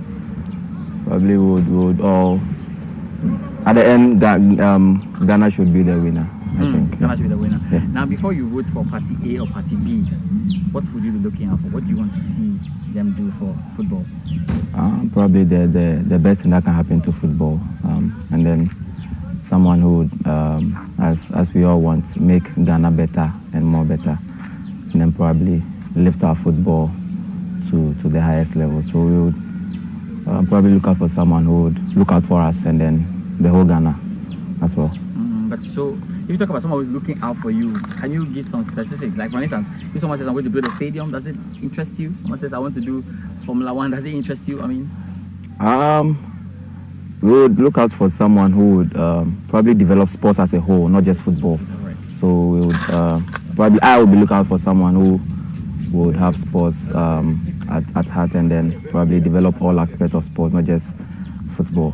probably would all at the end Ghana should be the winner. I think Ghana should be the winner. Yeah. Now, before you vote for Party A or Party B, what would you be looking out for? What do you want to see them do for football? Probably the best thing that can happen to football, and then someone who would, as we all want, make Ghana better and more better, and then probably lift our football to the highest level. So we would probably look out for someone who would look out for us, and then the whole Ghana as well. But so, if you talk about someone who's looking out for you, can you give some specifics? Like, for instance, if someone says, I'm going to build a stadium, does it interest you? Someone says, I want to do Formula One, does it interest you? I mean... we would look out for someone who would probably develop sports as a whole, not just football. So we would I would be looking out for someone who would have sports at heart and then probably develop all aspects of sports, not just football.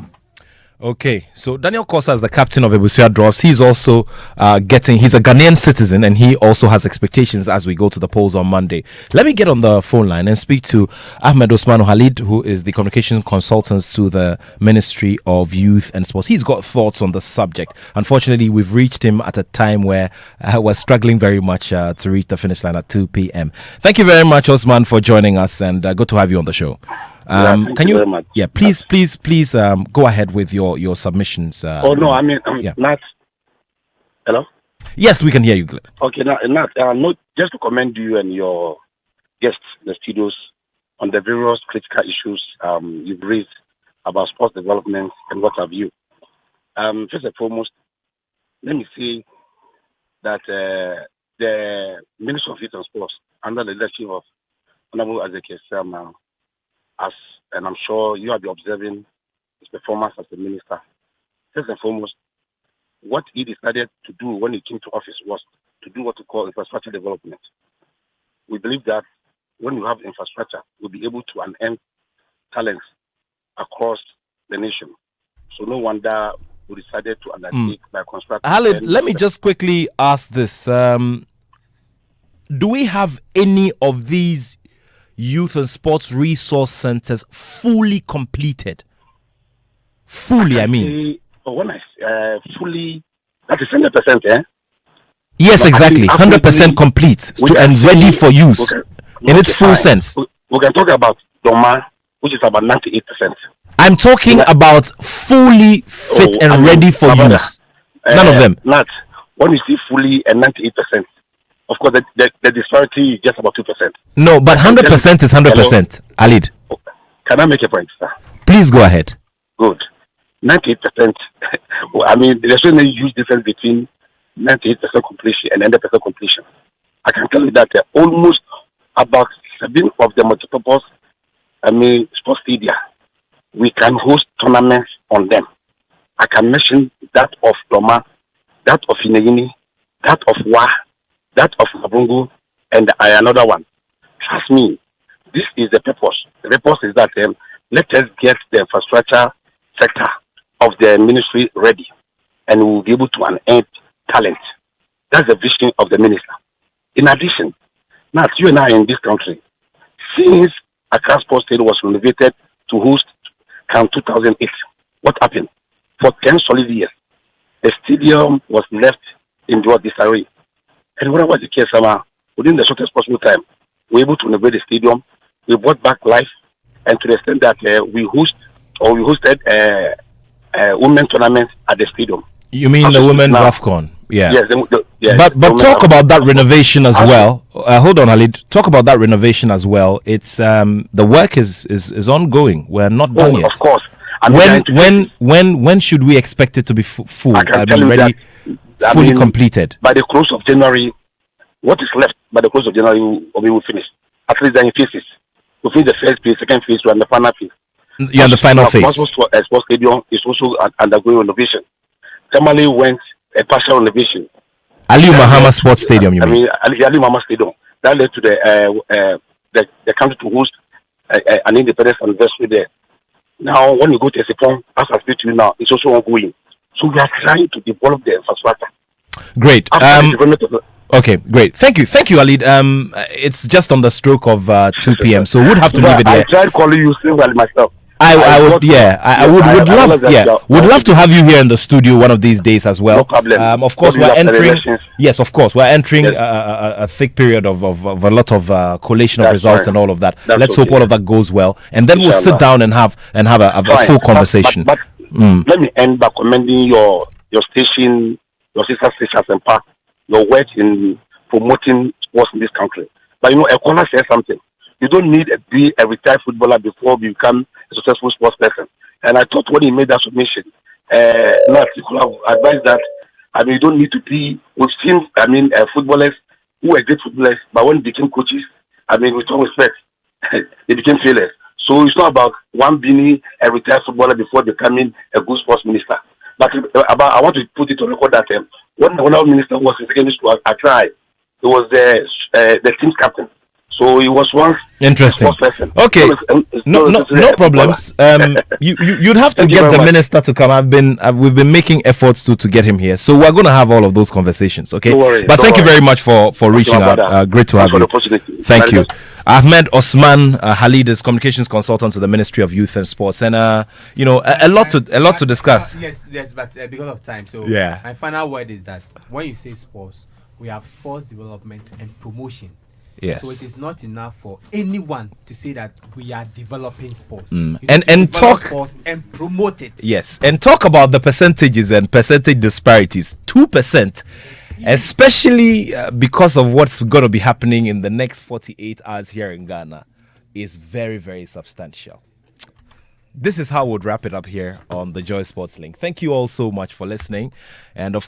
Okay, so Daniel Kosa is the captain of Ebusua Dwarfs. He's also he's a Ghanaian citizen, and he also has expectations as we go to the polls on Monday. Let me get on the phone line and speak to Ahmed Osman Khalid, who is the communication consultant to the Ministry of Youth and Sports. He's got thoughts on the subject. Unfortunately, we've reached him at a time where we're struggling very much to reach the finish line at 2 p.m. Thank you very much, Osman, for joining us, and good to have you on the show. Can you? Very much. Yeah, please, go ahead with your submissions. Nat. Hello. Yes, we can hear you. Okay, Nat. Just to commend you and your guests, the studios, on the various critical issues you've raised about sports development and what have you. First and foremost, let me say that the Ministry of Youth and Sports, under the leadership of Honorable Ezekiel Selma, and I'm sure you have been observing his performance as a minister. First and foremost, what he decided to do when he came to office was to do what we call infrastructure development. We believe that when you have infrastructure, we'll be able to unearn talents across the nation. So no wonder we decided to undertake by constructing. Khalid, let me just quickly ask this. Do we have any of these youth and sports resource centers fully completed? Fully, I mean. When I fully, that is 100%, eh? Yes, exactly. 100% complete and ready for use in its full sense. We can talk about Doma, which is about 98%. I'm talking about fully fit and ready for use. None of them. Not when you see fully and 98%. Of course, the disparity is just about 2%. No, but 100% is 100%. Alid. Can I make a point, sir? Please go ahead. Good. 98%. I mean, there's no huge difference between 98% completion and 100% completion. I can tell you that almost about 7 of the multipurpose, sports stadia, we can host tournaments on them. I can mention that of Doma, that of Inegini, that of Wa, that of Mabungu, and another one. Trust me, this is the purpose. The purpose is that let us get the infrastructure sector of the ministry ready, and we will be able to unearn talent. That's the vision of the minister. In addition, now you and I in this country, since Accra Sports Stadium was renovated to host CAN 2008, what happened? For 10 solid years, the stadium was left in disarray. And whatever the case, within the shortest possible time, we were able to renovate the stadium. We brought back life, and to the extent that we hosted women tournaments at the stadium. You mean the women's AFCON? Yeah. Yes. But talk about that renovation as well. Hold on, Khalid. Talk about that renovation as well. It's the work is ongoing. We're not done yet. Of course. When should we expect it to be full? Ready, fully completed by the close of January. What is left by the close of January we will finish. At least in phases. We finish the first phase, second phase, and the final phase. Yeah, the final phase. Sports stadium is also undergoing renovation. Tamale went a partial renovation. Aliu Mahama Sports Stadium, you mean? Aliu Mahama Stadium. That led to the country to host an independence anniversary there. Now, when you go to Esipon, as I speak to you now, it's also ongoing. So we are trying to develop the infrastructure. Great. Okay, great. Thank you, Alid. It's just on the stroke of 2 p.m., so we'll have to leave it there. I tried calling you several myself. I would love to have you here in the studio one of these days as well. No problem. Of course, we're entering. Yes, of course, we're entering a thick period of a lot of collation of results and all of that. Let's hope all of that goes well, and then we'll sit down and have a full conversation. But let me end by commending your station, your sister stations and park, your work in promoting sports in this country. But a caller said something. You don't need to be a retired footballer before you become a successful sports person. And I thought when he made that submission, not to advise that, you don't need to be, we've seen, footballers who were great footballers, but when they became coaches, with all respect, they became failures. So it's not about one being a retired footballer before becoming a good sports minister. But I want to put it on record that when the honorable minister was in secondary school, I tried. He was the team's captain. So he was once interesting. A sports person. Okay, no problems. You'd have to get the minister to come. We've been making efforts to get him here. So we're going to have all of those conversations. Okay, but thank you very much for reaching out. Great to have you. Thank you. Ahmed Osman Halid is communications consultant to the Ministry of Youth and Sports, and a lot to discuss. Yes, but because of time, so yeah. My final word is that when you say sports, we have sports development and promotion. Yes. So it is not enough for anyone to say that we are developing sports. And talk sports and promote it. Yes, and talk about the percentages and percentage disparities. 2%. Especially because of what's going to be happening in the next 48 hours here in Ghana, is very, very substantial. This is how we'll wrap it up here on the Joy Sports Link. Thank you all so much for listening. And of